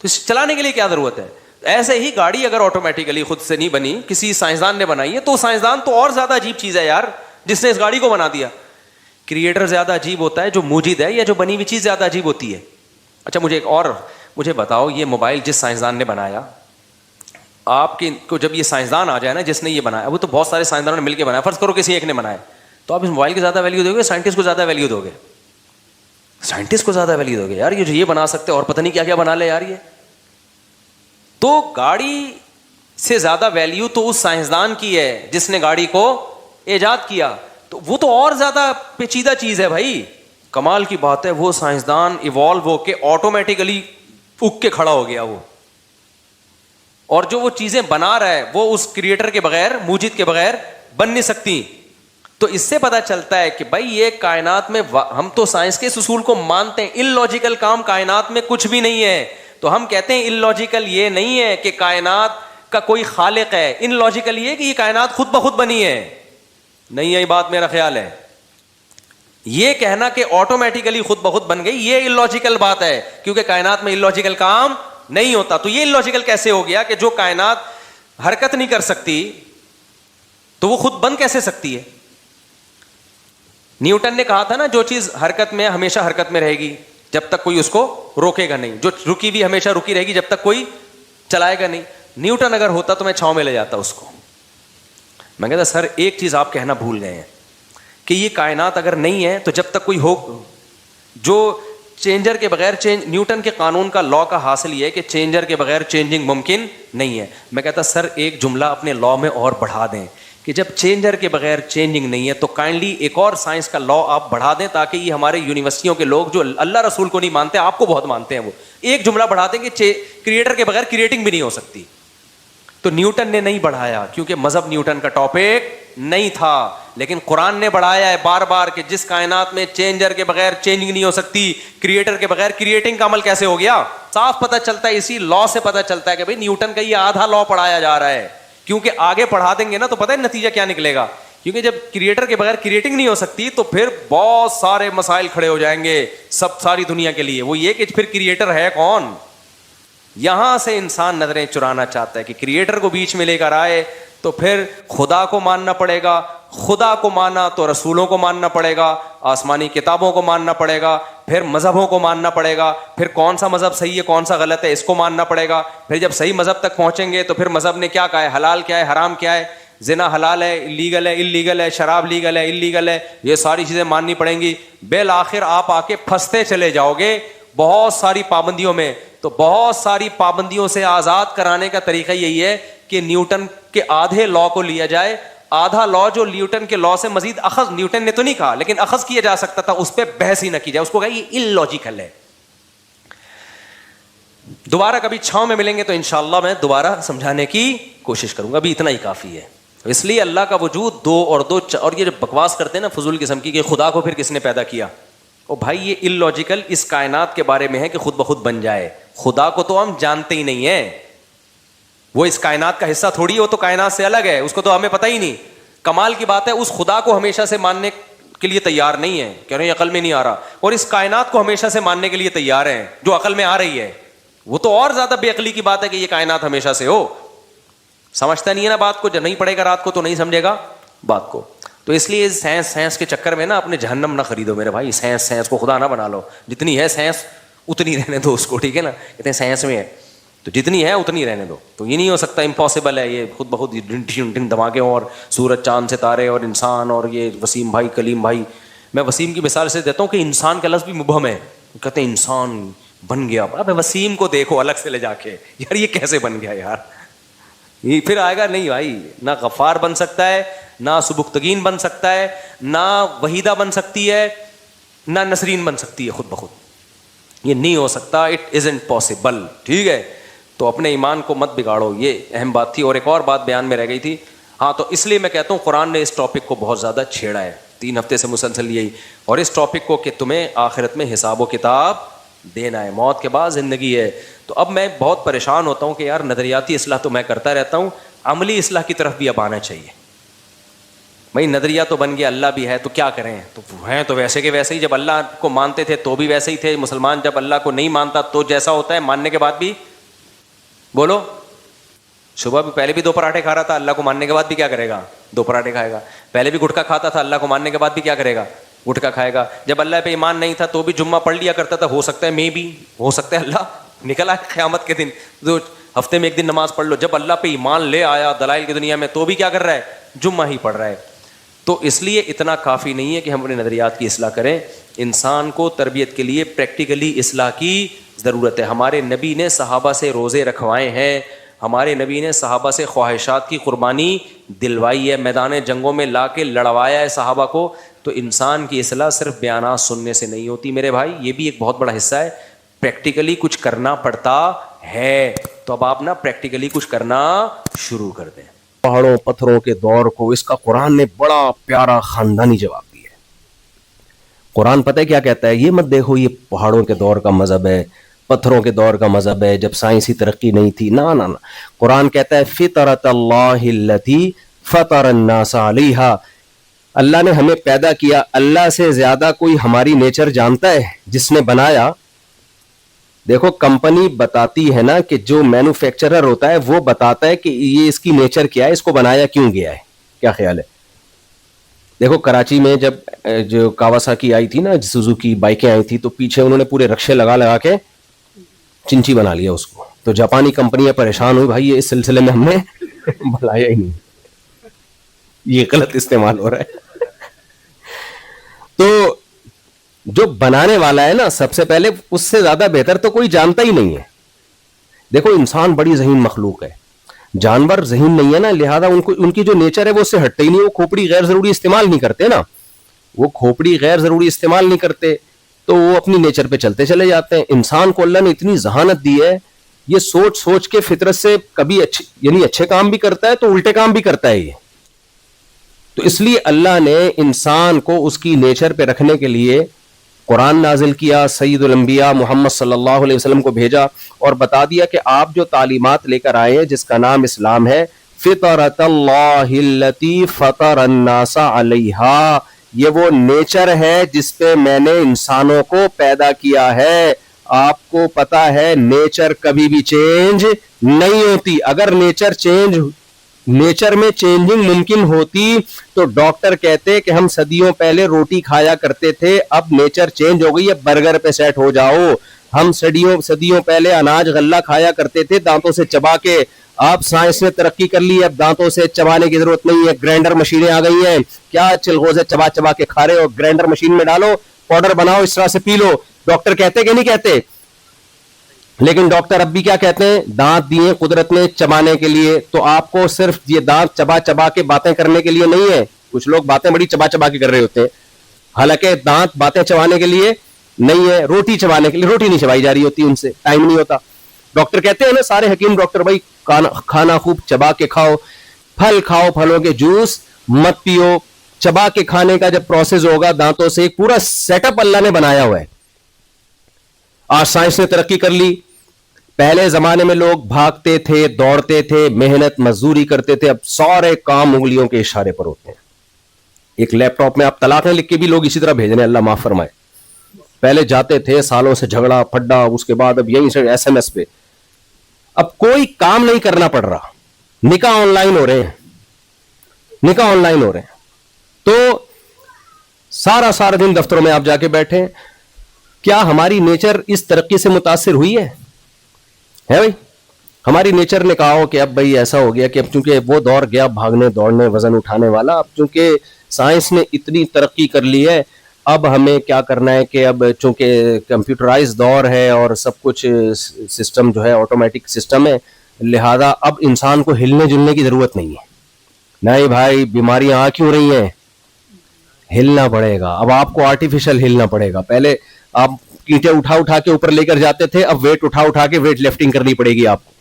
تو چلانے کے لیے کیا ضرورت ہے؟ ایسے ہی گاڑی اگر آٹومیٹیکلی خود سے نہیں بنی, کسی سائنسدان نے بنائی ہے, تو سائنسدان تو اور زیادہ عجیب چیز ہے یار جس نے اس گاڑی کو بنا دیا. کریٹر زیادہ عجیب ہوتا ہے جو موجود ہے, یا جو بنی ہوئی چیز زیادہ عجیب ہوتی ہے؟ اچھا مجھے بتاؤ, یہ موبائل جس سائنسدان نے بنایا, آپ کو جب یہ سائنسدان آ جائے نا جس نے یہ بنایا, وہ تو بہت سارے سائنسدانوں نے مل کے بنایا, فرض کرو کسی ایک نے بنایا, تو آپ اس موبائل کو زیادہ ویلیو دو گے, سائنٹسٹ کو زیادہ ویلیو دو گے؟ سائنٹسٹ کو زیادہ ویلیو دو گے یار, یہ جو یہ بنا سکتے اور پتہ نہیں کیا کیا بنا لے یار یہ. تو گاڑی سے زیادہ ویلیو تو اس سائنسدان کی ہے جس نے گاڑی کو ایجاد کیا, تو وہ تو اور زیادہ پیچیدہ چیز ہے بھائی. کمال کی بات ہے, وہ سائنسدان ایوالو ہو کے آٹومیٹیکلی اگ کے کھڑا ہو گیا وہ, اور جو وہ چیزیں بنا رہا ہے وہ اس کریٹر کے بغیر, موجد کے بغیر بن نہیں سکتی. تو اس سے پتہ چلتا ہے کہ بھائی یہ کائنات میں, ہم تو سائنس کے اس اصول کو مانتے ہیں, ان لاجیکل کام کائنات میں کچھ بھی نہیں ہے. تو ہم کہتے ہیں ان لاجیکل یہ نہیں ہے کہ کائنات کا کوئی خالق ہے, ان لاجیکل یہ کہ یہ کائنات خود بخود بنی ہے. نہیں ہے یہ بات, میرا خیال ہے یہ کہنا کہ آٹومیٹیکلی خود بخود بن گئی, یہ ان لاجیکل بات ہے, کیونکہ کائنات میں ان لاجیکل کام نہیں ہوتا. تو یہ لاجیکل کیسے ہو گیا کہ جو کائنات حرکت نہیں کر سکتی تو وہ خود بن کیسے سکتی ہے؟ نیوٹن نے کہا تھا نا, جو چیز حرکت میں ہمیشہ حرکت میں رہے گی جب تک کوئی اس کو روکے گا نہیں, جو رکی بھی ہمیشہ رکی رہے گی جب تک کوئی چلائے گا نہیں. نیوٹن اگر ہوتا تو میں چھاؤں میں لے جاتا اس کو. میں کہتا سر ایک چیز آپ کہنا بھول گئے ہیں کہ یہ کائنات اگر نہیں ہے تو جب تک کوئی ہو, جو چینجر کے بغیر نیوٹن کے قانون کا لا کا حاصل یہ ہے کہ چینجر کے بغیر چینجنگ ممکن نہیں ہے. میں کہتا سر ایک جملہ اپنے لا میں اور بڑھا دیں کہ جب چینجر کے بغیر چینجنگ نہیں ہے تو کائنڈلی ایک اور سائنس کا لا آپ بڑھا دیں, تاکہ یہ ہمارے یونیورسٹیوں کے لوگ جو اللہ رسول کو نہیں مانتے, آپ کو بہت مانتے ہیں, وہ ایک جملہ بڑھا دیں کہ کریٹر کے بغیر کریٹنگ بھی نہیں ہو سکتی. تو نیوٹن نے نہیں بڑھایا کیونکہ مذہب نیوٹن کا ٹاپک نہیں تھا, لیکن قرآن نے بڑھایا ہے بار بار کہ جس کائنات میں چینجر کے بغیر چینجنگ نہیں ہو سکتی, کریٹر کے بغیر کریٹنگ کا عمل کیسے ہو گیا؟ صاف پتہ چلتا ہے, اسی لا سے پتہ چلتا ہے کہ بھئی نیوٹن کا یہ آدھا لا پڑھایا جا رہا ہے, کیونکہ آگے پڑھا دیں گے نا تو پتہ ہے نتیجہ کیا نکلے گا. کیونکہ جب کریٹر کے بغیر کریٹنگ نہیں ہو سکتی تو پھر بہت سارے مسائل کھڑے ہو جائیں گے ساری دنیا کے لیے. وہ یہ کہ پھر کریٹر ہے کون؟ یہاں سے انسان نظریں چرانا چاہتا ہے کہ کریٹر کو بیچ میں لے کر آئے تو پھر خدا کو ماننا پڑے گا, خدا کو مانا تو رسولوں کو ماننا پڑے گا, آسمانی کتابوں کو ماننا پڑے گا, پھر مذہبوں کو ماننا پڑے گا, پھر کون سا مذہب صحیح ہے کون سا غلط ہے اس کو ماننا پڑے گا. پھر جب صحیح مذہب تک پہنچیں گے تو پھر مذہب نے کیا کہا ہے, حلال کیا ہے حرام کیا ہے, زنا حلال ہے لیگل ہے انلیگل ہے, شراب لیگل ہے انلیگل ہے, یہ ساری چیزیں ماننی پڑیں گی. بالآخر آپ آ کے پھنستے چلے جاؤ گے بہت ساری پابندیوں میں. تو بہت ساری پابندیوں سے آزاد کرانے کا طریقہ یہی ہے کہ نیوٹن کے آدھے لا کو لیا جائے, آدھا لا جو نیوٹن کے لا سے مزید اخذ, نیوٹن نے تو نہیں کہا لیکن اخذ کیا جا سکتا تھا, اس پہ بحث ہی نہ کی جائے, اس کو کہا یہ ان لاجیکل ہے. دوبارہ کبھی چھاؤں میں ملیں گے تو انشاءاللہ میں دوبارہ سمجھانے کی کوشش کروں گا، ابھی اتنا ہی کافی ہے. اس لیے اللہ کا وجود دو اور دو، اور یہ جو بکواس کرتے ہیں نا فضول قسم کی کہ خدا کو پھر کس نے پیدا کیا، او بھائی یہ ان لاجیکل اس کائنات کے بارے میں ہے کہ خود بخود بن جائے. خدا کو تو ہم جانتے ہی نہیں ہیں، وہ اس کائنات کا حصہ تھوڑی ہے، وہ تو کائنات سے الگ ہے، اس کو تو ہمیں پتہ ہی نہیں. کمال کی بات ہے اس خدا کو ہمیشہ سے ماننے کے لیے تیار نہیں ہے، کہہ رہے ہیں عقل میں نہیں آ رہا، اور اس کائنات کو ہمیشہ سے ماننے کے لیے تیار ہیں جو عقل میں آ رہی ہے. وہ تو اور زیادہ بے عقلی کی بات ہے کہ یہ کائنات ہمیشہ سے ہو. سمجھتا نہیں ہے نا بات کو، جب نہیں پڑھے گا رات کو تو نہیں سمجھے گا بات کو. تو اس لیے سائنس کے چکر میں نا اپنے جہنم نہ خریدو میرے بھائی. سائنس کو خدا نہ بنا لو، جتنی ہے سائنس اتنی رہنے دو اس کو، ٹھیک ہے نا. کہتے ہیں سائنس میں ہے تو جتنی ہے اتنی رہنے دو. تو یہ نہیں ہو سکتا، امپاسبل ہے یہ خود بخود دھماکے اور سورج چاند ستارے اور انسان اور یہ وسیم بھائی کلیم بھائی. میں وسیم کی مثال سے دیتا ہوں کہ انسان کا لفظ بھی مبہم ہے. کہتے ہیں انسان بن گیا. اب وسیم کو دیکھو الگ سے لے جا کے، یار یہ کیسے بن گیا یار، یہ پھر آئے گا نہیں بھائی. نہ غفار بن سکتا ہے، نہ سبکتگین بن سکتا ہے، نہ وحیدہ بن سکتی ہے، نہ نسرین بن سکتی ہے خود بخود. یہ نہیں ہو سکتا، اٹ ازنٹ پاسبل. ٹھیک ہے، تو اپنے ایمان کو مت بگاڑو. یہ اہم بات تھی. اور ایک اور بات بیان میں رہ گئی تھی. ہاں تو اس لیے میں کہتا ہوں قرآن نے اس ٹاپک کو بہت زیادہ چھیڑا ہے 3 ہفتے سے مسلسل یہی. اور اس ٹاپک کو کہ تمہیں آخرت میں حساب و کتاب دینا ہے، موت کے بعد زندگی ہے. تو اب میں بہت پریشان ہوتا ہوں کہ یار نظریاتی اصلاح تو میں کرتا رہتا ہوں، عملی اصلاح کی طرف بھی اب آنا چاہیے. بھائی نظریہ تو بن گیا، اللہ بھی ہے تو کیا کریں؟ تو ہیں تو ویسے کے ویسے ہی. جب اللہ کو مانتے تھے تو بھی ویسے ہی تھے. مسلمان جب اللہ کو نہیں مانتا تو جیسا ہوتا ہے، ماننے کے بعد بھی بولو. صبح بھی پہلے بھی 2 پراٹھے کھا رہا تھا، اللہ کو ماننے کے بعد بھی کیا کرے گا؟ 2 پراٹھے کھائے گا. پہلے بھی گٹکا کھاتا تھا، اللہ کو ماننے کے بعد بھی کیا کرے گا؟ گٹکا کھائے گا. جب اللہ پہ ایمان نہیں تھا تو بھی جمعہ پڑھ لیا کرتا تھا. ہو سکتا ہے میں بھی، ہو سکتا ہے اللہ نکلا قیامت کے دن جو ہفتے میں 1 دن نماز پڑھ لو. جب اللہ پہ ایمان لے آیا دلائل کی دنیا میں تو بھی کیا کر رہا ہے؟ جمعہ ہی پڑھ رہا ہے. تو اس لیے اتنا کافی نہیں ہے کہ ہم اپنے نظریات کی اصلاح کریں. انسان کو تربیت کے لیے پریکٹیکلی اصلاح کی ضرورت ہے. ہمارے نبی نے صحابہ سے روزے رکھوائے ہیں، ہمارے نبی نے صحابہ سے خواہشات کی قربانی دلوائی ہے، میدان جنگوں میں لا کے لڑوایا ہے صحابہ کو. تو انسان کی اصلاح صرف بیانات سننے سے نہیں ہوتی میرے بھائی، یہ بھی ایک بہت بڑا حصہ ہے. پریکٹیکلی کچھ کرنا پڑتا ہے. تو اب آپ نا پریکٹیکلی کچھ کرنا شروع کر دیں. پہاڑوں پتھروں کے دور کو اس کا قرآن نے بڑا پیارا خاندانی جواب دیا ہے. قرآن پتہ ہے کیا کہتا ہے؟ یہ مت دیکھو یہ پہاڑوں کے دور کا مذہب ہے، پتھروں کے دور کا مذہب ہے جب سائنسی ترقی نہیں تھی. نہ نہ نہ، قرآن کہتا ہے فطرت اللہ التی فطر الناس علیہا. اللہ نے ہمیں پیدا کیا، اللہ سے زیادہ کوئی ہماری نیچر جانتا ہے جس نے بنایا. دیکھو کمپنی بتاتی ہے نا کہ جو مینوفیکچرر ہوتا ہے وہ بتاتا ہے کہ یہ اس کی نیچر کیا ہے، اس کو بنایا کیوں گیا ہے. کیا خیال ہے؟ دیکھو کراچی میں جب جو کاواساکی آئی تھی نا، سوزوکی بائکیں آئی تھی، تو پیچھے انہوں نے پورے رکشے لگا لگا کے چنچی بنا لیا اس کو. تو جاپانی کمپنیاں پریشان ہوئی، بھائی یہ اس سلسلے میں ہم نے بنایا ہی نہیں، یہ غلط استعمال ہو رہا ہے. تو جو بنانے والا ہے نا سب سے پہلے، اس سے زیادہ بہتر تو کوئی جانتا ہی نہیں ہے. دیکھو انسان بڑی ذہین مخلوق ہے، جانور ذہین نہیں ہے نا، لہذا ان کی جو نیچر ہے وہ اس سے ہٹتے ہی نہیں. وہ کھوپڑی غیر ضروری استعمال نہیں کرتے نا، وہ کھوپڑی غیر ضروری استعمال نہیں کرتے، تو وہ اپنی نیچر پہ چلتے چلے جاتے ہیں. انسان کو اللہ نے اتنی ذہانت دی ہے، یہ سوچ سوچ کے فطرت سے کبھی اچھے کام بھی کرتا ہے تو الٹے کام بھی کرتا ہے یہ. تو اس لیے اللہ نے انسان کو اس کی نیچر پہ رکھنے کے لیے قرآن نازل کیا، سید الانبیاء محمد صلی اللہ علیہ وسلم کو بھیجا اور بتا دیا کہ آپ جو تعلیمات لے کر آئے ہیں جس کا نام اسلام ہے، فطرت اللہ التی فطر الناس علیہا، یہ وہ نیچر ہے جس پہ میں نے انسانوں کو پیدا کیا ہے. آپ کو پتا ہے نیچر کبھی بھی چینج نہیں ہوتی. اگر نیچر میں چینجنگ ممکن ہوتی تو ڈاکٹر کہتے کہ ہم صدیوں پہلے روٹی کھایا کرتے تھے، اب نیچر چینج ہو گئی ہے، برگر پہ سیٹ ہو جاؤ. ہم صدیوں پہلے اناج غلہ کھایا کرتے تھے دانتوں سے چبا کے، اب سائنس نے ترقی کر لی، اب دانتوں سے چبانے کی ضرورت نہیں ہے، گرائنڈر مشینیں آ گئی ہیں. کیا چلغوزے چبا چبا کے کھا رہے ہو؟ گرائنڈر مشین میں ڈالو، پاؤڈر بناؤ، اس طرح سے پی لو. ڈاکٹر کہتے کہ نہیں کہتے؟ لیکن ڈاکٹر اب بھی کیا کہتے ہیں؟ دانت دیے قدرت نے چبانے کے لیے. تو آپ کو صرف یہ دانت چبا چبا کے باتیں کرنے کے لیے نہیں ہے. کچھ لوگ باتیں بڑی چبا چبا کے کر رہے ہوتے ہیں، حالانکہ دانت باتیں چبانے کے لیے نہیں ہے، روٹی چبانے کے لیے. روٹی نہیں چبائی جا رہی ہوتی، ان سے ٹائم نہیں ہوتا. ڈاکٹر کہتے ہیں نا سارے حکیم ڈاکٹر بھائی کھانا خوب چبا کے کھاؤ, پھل کھاؤ, پھلوں کے جوس مت پیو. چبا کے کھانے کا جب پروسیس ہوگا دانتوں سے, ایک پورا سیٹ اپ اللہ نے بنایا ہوا ہے. آج سائنس نے ترقی کر لی. پہلے زمانے میں لوگ بھاگتے تھے, دوڑتے تھے, محنت مزدوری کرتے تھے, اب سارے کام انگلیوں کے اشارے پر ہوتے ہیں. ایک لیپ ٹاپ میں آپ طلاقیں لکھ کے بھی لوگ اسی طرح بھیجنے, اللہ معاف فرمائے. پہلے جاتے تھے سالوں سے جھگڑا پھڈا, اس کے بعد اب یہیں سے ایس ایم ایس پہ. اب کوئی کام نہیں کرنا پڑ رہا, نکاح آن لائن ہو رہے ہیں, نکاح آن لائن ہو رہے ہیں. تو سارا دن دفتروں میں آپ جا کے بیٹھے. کیا ہماری نیچر اس ترقی سے متاثر ہوئی ہے بھائی؟ ہماری نیچر نے کہا ہو کہ اب بھائی ایسا ہو گیا کہ اب چونکہ وہ دور گیا بھاگنے دوڑنے وزن اٹھانے والا, اب چونکہ سائنس نے اتنی ترقی کر لی ہے, اب ہمیں کیا کرنا ہے کہ اب چونکہ کمپیوٹرائز دور ہے اور سب کچھ سسٹم جو ہے آٹومیٹک سسٹم ہے, لہذا اب انسان کو ہلنے جلنے کی ضرورت نہیں ہے. نہیں بھائی, بیماریاں آ کیوں رہی ہیں؟ ہلنا پڑے گا. اب آپ کو آرٹیفیشل ہلنا پڑے گا. پہلے آپ اینٹیں اٹھا کے اوپر لے کر جاتے تھے, اب ویٹ اٹھا کے ویٹ لفٹنگ کرنی پڑے گی آپ کو.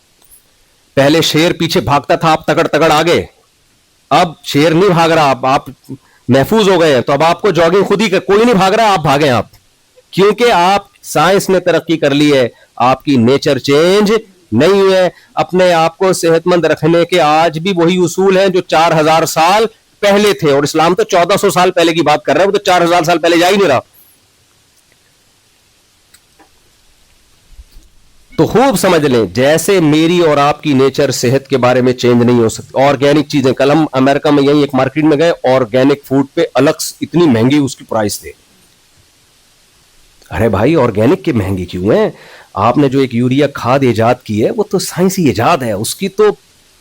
پہلے شیر پیچھے بھاگتا تھا, آپ تکڑ آگے. اب شیر نہیں بھاگ رہا, آپ محفوظ ہو گئے ہیں, تو اب آپ کو جاگنگ خود ہی کوئی نہیں بھاگ رہا, آپ بھاگیں آپ, کیونکہ آپ سائنس نے ترقی کر لی ہے. آپ کی نیچر چینج نہیں ہے. اپنے آپ کو صحت مند رکھنے کے آج بھی وہی اصول ہیں جو 4000 سال پہلے تھے, اور اسلام تو 1400 سال پہلے کی بات کر رہا ہے, وہ تو 4000 سال پہلے جا ہی نہیں رہا. تو خوب سمجھ لیں, جیسے میری اور آپ کی نیچر صحت کے بارے میں چینج نہیں ہو سکتی. آرگینک چیزیں, کل ہم امریکہ میں یہی ایک مارکیٹ میں گئے, آرگینک فوڈ پہ الگ اتنی مہنگی اس کی پرائس تھے. ارے بھائی آرگینک کے مہنگی کیوں ہیں؟ آپ نے جو ایک یوریا کھاد ایجاد کی ہے وہ تو سائنسی ایجاد ہے, اس کی تو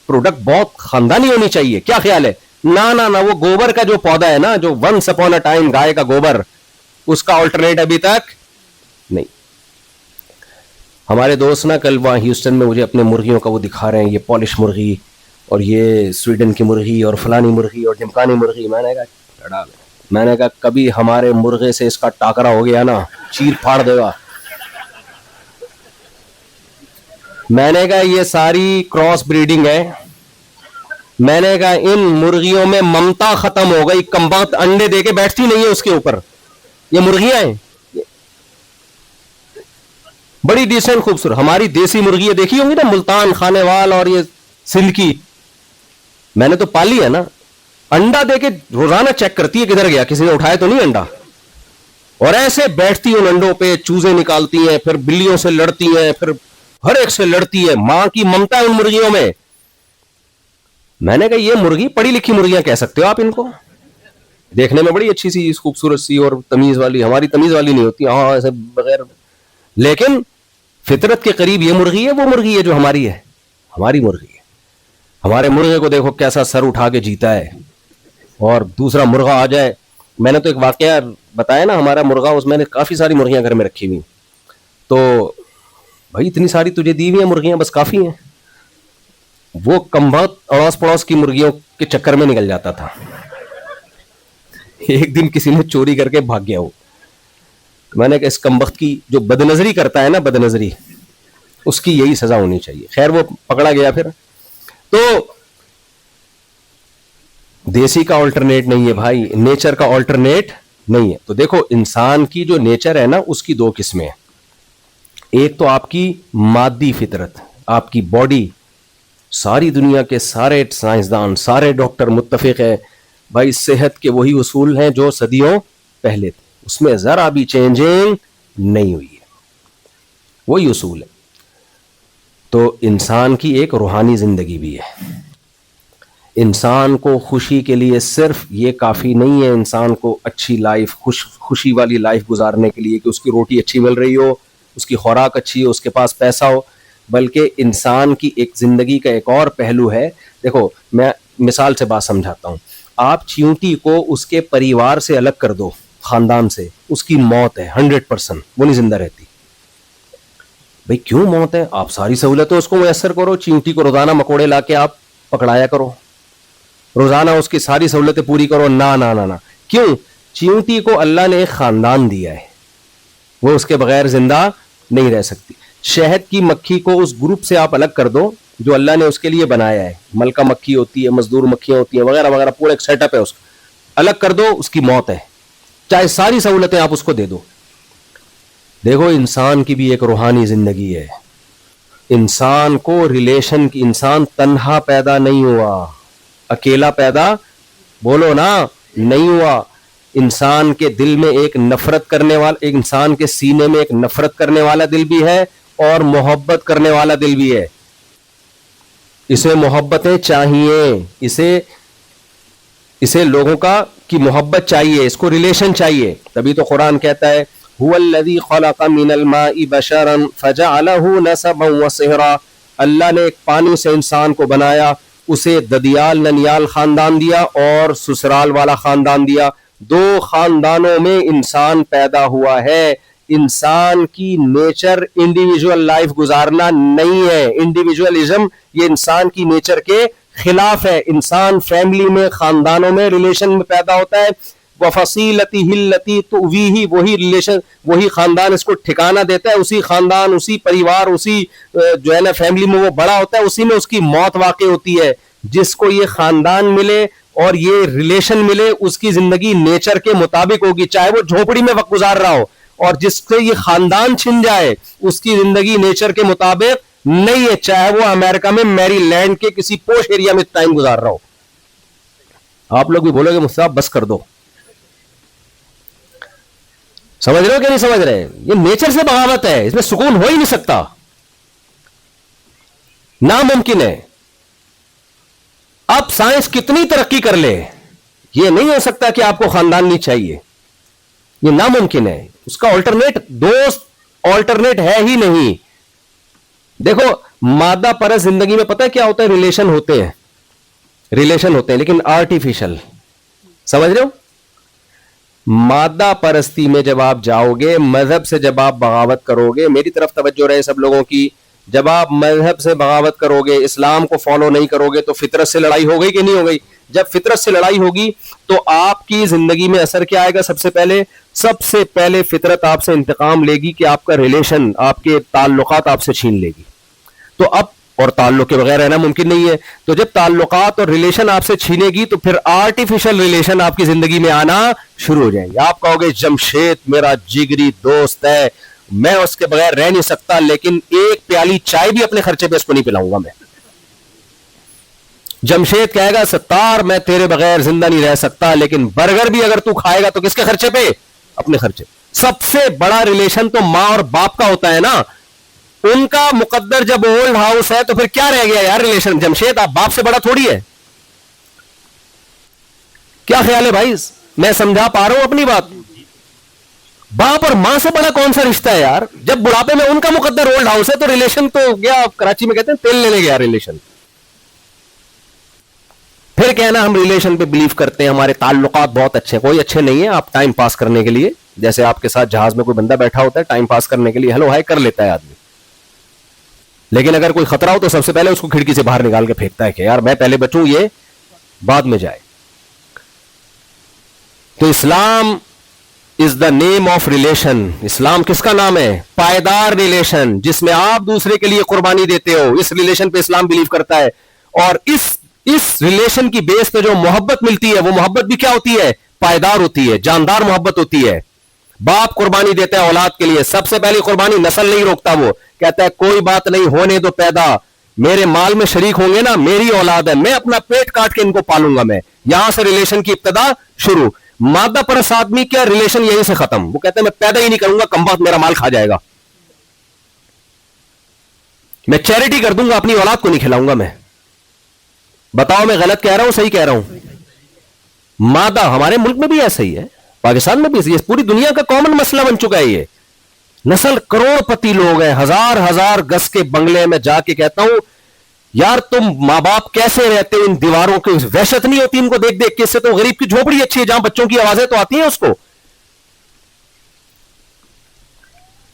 پروڈکٹ بہت خاندانی ہونی چاہیے. کیا خیال ہے؟ نہ وہ گوبر کا جو پودا ہے نا, جو ونس اپون اے ٹائم گائے کا گوبر, اس کا آلٹرنیٹ ابھی تک نہیں. ہمارے دوست نا کل وہاں ہیوسٹن میں مجھے اپنے مرغیوں کا وہ دکھا رہے ہیں, یہ پالش مرغی اور یہ سویڈن کی مرغی اور فلانی مرغی اور ڈمکانی مرغی. میں نے کہا کبھی ہمارے مرغے سے اس کا ٹاکرا ہو گیا نا, چیر پھاڑ دے گا. میں نے کہا یہ ساری کراس بریڈنگ ہے. میں نے کہا ان مرغیوں میں ممتا ختم ہو گئی, کمبخت انڈے دے کے بیٹھتی نہیں ہے اس کے اوپر. یہ مرغیاں ہیں بڑی ڈیسنٹ خوبصورت. ہماری دیسی مرغیاں دیکھی ہوں گی نا, ملتان خانے وال اور یہ سندھ کی, میں نے تو پالی ہے نا. انڈا دے کے روزانہ چیک کرتی ہے کدھر گیا, کسی نے اٹھایا تو نہیں انڈا, اور ایسے بیٹھتی ان انڈوں پہ, چوزے نکالتی ہیں, پھر بلیوں سے لڑتی ہیں, پھر ہر ایک سے لڑتی ہے. ماں کی ممتا ہے ان مرغیوں میں. میں نے کہا یہ مرغی پڑھی لکھی مرغیاں کہہ سکتے ہو آپ ان کو, دیکھنے میں بڑی اچھی سی خوبصورت سی اور تمیز والی. ہماری تمیز والی نہیں ہوتی, ہاں ایسے بغیر, لیکن فطرت کے قریب یہ مرغی ہے, وہ مرغی ہے جو ہماری ہے, ہماری مرغی ہے. ہمارے مرغے کو دیکھو کیسا سر اٹھا کے جیتا ہے, اور دوسرا مرغا آ جائے. میں نے تو ایک واقعہ بتایا نا, ہمارا مرغا, اس میں نے کافی ساری مرغیاں گھر میں رکھی ہوئی, تو بھائی اتنی ساری تجھے دی ہوئی ہیں مرغیاں, بس کافی ہیں. وہ کمبخت اڑوس پڑوس کی مرغیوں کے چکر میں نکل جاتا تھا. ایک دن کسی نے چوری کر کے بھاگ گیا وہ. میں نے کہا اس کمبخت کی جو بدنظری کرتا ہے نا, بدنظری, اس کی یہی سزا ہونی چاہیے. خیر وہ پکڑا گیا پھر. تو دیسی کا آلٹرنیٹ نہیں ہے بھائی, نیچر کا آلٹرنیٹ نہیں ہے. تو دیکھو انسان کی جو نیچر ہے نا, اس کی 2 قسمیں ہیں. ایک تو آپ کی مادی فطرت, آپ کی باڈی. ساری دنیا کے سارے سائنسدان, سارے ڈاکٹر متفق ہیں بھائی صحت کے وہی اصول ہیں جو صدیوں پہلے تھے, اس میں ذرا بھی چینجنگ نہیں ہوئی ہے, وہی اصول ہے. تو انسان کی ایک روحانی زندگی بھی ہے. انسان کو خوشی کے لیے صرف یہ کافی نہیں ہے, انسان کو اچھی لائف, خوشی والی لائف گزارنے کے لیے کہ اس کی روٹی اچھی مل رہی ہو, اس کی خوراک اچھی ہو, اس کے پاس پیسہ ہو, بلکہ انسان کی ایک زندگی کا ایک اور پہلو ہے. دیکھو میں مثال سے بات سمجھاتا ہوں. آپ چیونٹی کو اس کے پریوار سے الگ کر دو, خاندان سے, اس کی موت ہے 100%, وہ نہیں زندہ رہتی. بھئی کیوں موت ہے؟ آپ ساری سہولتیں اس کو میسر کرو. چیونٹی کو روزانہ مکوڑے لا کے آپ پکڑایا کرو, روزانہ اس کی ساری سہولتیں پوری کرو. نہ کیوں؟ چیونٹی کو اللہ نے ایک خاندان دیا ہے, وہ اس کے بغیر زندہ نہیں رہ سکتی. شہد کی مکھی کو اس گروپ سے آپ الگ کر دو جو اللہ نے اس کے لیے بنایا ہے. ملکہ مکھی ہوتی ہے, مزدور مکھیاں ہوتی ہیں وغیرہ وغیرہ, پورا ایک سیٹ اپ ہے اس کا. الگ کر دو, اس کی موت ہے, چاہے ساری سہولتیں آپ اس کو دے دو. دیکھو انسان کی بھی ایک روحانی زندگی ہے. انسان کو ریلیشن کی, انسان تنہا پیدا نہیں ہوا, اکیلا پیدا بولو نا نہیں ہوا. انسان کے دل میں ایک نفرت کرنے والا, ایک انسان کے سینے میں ایک نفرت کرنے والا دل بھی ہے اور محبت کرنے والا دل بھی ہے. اسے محبتیں چاہیے, اسے لوگوں کی محبت چاہیے, اس کو ریلیشن چاہیے. تبھی تو قرآن کہتا ہے هو الذی خلق من الماء بشرا فجعله نسبا وصہرا. اللہ نے ایک پانی سے انسان کو بنایا, اسے ددیال ننیال خاندان دیا اور سسرال والا خاندان دیا. دو خاندانوں میں انسان پیدا ہوا ہے. انسان کی نیچر انڈیویجول لائف گزارنا نہیں ہے. انڈیویجولزم یہ انسان کی نیچر کے خلاف ہے. انسان فیملی میں, خاندانوں میں, ریلیشن میں پیدا ہوتا ہے. وَفَصِيلَتِهِ الَّتِي تُؤْوِيهِ, وہی ریلیشن, وہی خاندان اس کو ٹھکانہ دیتا ہے. اسی خاندان, اسی پریوار, اسی جو ہے نا فیملی میں وہ بڑا ہوتا ہے, اسی میں اس کی موت واقع ہوتی ہے. جس کو یہ خاندان ملے اور یہ ریلیشن ملے, اس کی زندگی نیچر کے مطابق ہوگی, چاہے وہ جھونپڑی میں وقت گزار رہا ہو. اور جس سے یہ خاندان چھن جائے اس کی زندگی نیچر کے مطابق نہیں ہے, چاہے وہ امریکہ میں میری لینڈ کے کسی پوش ایریا میں ٹائم گزار رہا ہو. آپ لوگ بھی بولو گے مصطفیٰ بس کر دو. سمجھ رہے ہو کہ نہیں سمجھ رہے؟ یہ نیچر سے بغاوت ہے, اس میں سکون ہو ہی نہیں سکتا, ناممکن ہے. اب سائنس کتنی ترقی کر لے, یہ نہیں ہو سکتا کہ آپ کو خاندان نہیں چاہیے, یہ ناممکن ہے. اس کا آلٹرنیٹ دوست آلٹرنیٹ ہے ہی نہیں. دیکھو مادہ پرست زندگی میں پتہ ہے کیا ہوتا ہے, ریلیشن ہوتے ہیں لیکن آرٹیفیشل. سمجھ رہے ہو؟ مادہ پرستی میں جب آپ جاؤ گے, مذہب سے جب آپ بغاوت کرو گے, میری طرف توجہ رہے سب لوگوں کی, جب آپ مذہب سے بغاوت کرو گے, اسلام کو فالو نہیں کرو گے, تو فطرت سے لڑائی ہو گئی کہ نہیں ہو گئی؟ جب فطرت سے لڑائی ہوگی تو آپ کی زندگی میں اثر کیا آئے گا؟ سب سے پہلے فطرت آپ سے انتقام لے گی کہ آپ کا ریلیشن, آپ کے تعلقات آپ سے چھین لے گی. تو اب, اور تعلق کے بغیر رہنا ممکن نہیں ہے, تو جب تعلقات اور ریلیشن آپ سے چھینے گی تو پھر آرٹیفیشل ریلیشن آپ کی زندگی میں آنا شروع ہو جائیں گے. آپ کہو گے جمشید میرا جگری دوست ہے, میں اس کے بغیر رہ نہیں سکتا, لیکن ایک پیالی چائے بھی اپنے خرچے پہ اس کو نہیں پلاؤں گا میں. جمشید کہے گا ستار میں تیرے بغیر زندہ نہیں رہ سکتا, لیکن برگر بھی اگر تو کھائے گا تو کس کے خرچے پہ؟ اپنے خرچے. سب سے بڑا ریلیشن تو ماں اور باپ کا ہوتا ہے نا. ان کا مقدر جب اولڈ ہاؤس ہے تو پھر کیا رہ گیا یار ریلیشن؟ جمشید آپ باپ سے بڑا تھوڑی ہے. کیا خیال ہے بھائی؟ میں سمجھا پا رہا ہوں اپنی بات؟ باپ اور ماں سے بڑا کون سا رشتہ ہے یار؟ جب بڑھاپے میں ان کا مقدر اولڈ ہاؤس ہے تو ریلیشن تو گیا, کراچی میں کہتے ہیں تیل لینے گیا ریلیشن. پھر کہنا ہم ریلیشن پہ بلیو کرتے ہیں, ہمارے تعلقات بہت اچھے ہیں. کوئی اچھے نہیں ہیں, آپ ٹائم پاس کرنے کے لیے, جیسے آپ کے ساتھ جہاز میں کوئی بندہ بیٹھا ہوتا ہے ٹائم پاس کرنے کے لیے ہیلو ہائی کر لیتا ہے آدمی, لیکن اگر کوئی خطرہ ہو تو سب سے پہلے اس کو کھڑکی سے باہر نکال کے پھینکتا ہے کہ یار میں پہلے بچوں, یہ بعد میں جائے. تو اسلام از دا نیم آف ریلیشن. اسلام کس کا نام ہے؟ پائیدار ریلیشن, جس میں آپ دوسرے کے لیے قربانی دیتے ہو. اس ریلیشن پہ اسلام بلیو کرتا ہے. اور اس ریلیشن کی بیس پہ جو محبت ملتی ہے وہ محبت بھی کیا ہوتی ہے؟ پائیدار ہوتی ہے, جاندار محبت ہوتی ہے. باپ قربانی دیتا ہے اولاد کے لیے, سب سے پہلی قربانی نسل نہیں روکتا, وہ کہتا ہے کوئی بات نہیں, ہونے دو پیدا, میرے مال میں شریک ہوں گے نا, میری اولاد ہے, میں اپنا پیٹ کاٹ کے ان کو پالوں گا. میں یہاں سے ریلیشن کی ابتدا شروع. مادہ پرست آدمی کیا ریلیشن یہیں سے ختم. وہ کہتا ہے میں پیدا ہی نہیں کروں گا, کم بخت میرا مال کھا جائے گا, میں چیریٹی کر دوں گا, اپنی اولاد کو نہیں کھلاؤں گا. میں بتاؤ میں غلط کہہ رہا ہوں صحیح کہہ رہا ہوں؟ مادہ ہمارے ملک میں بھی ایسا ہی ہے, پاکستان میں بھی, یہ پوری دنیا کا کامن مسئلہ بن چکا ہے. یہ نسل کروڑ پتی لوگ ہیں, ہزار گز کے بنگلے میں جا کے کہتا ہوں یار تم ماں باپ کیسے رہتے ہو ان دیواروں کی وحشت نہیں ہوتی ان کو دیکھ دیکھ کے؟ اس سے تو غریب کی جھوپڑی اچھی ہے جہاں بچوں کی آوازیں تو آتی ہیں اس کو.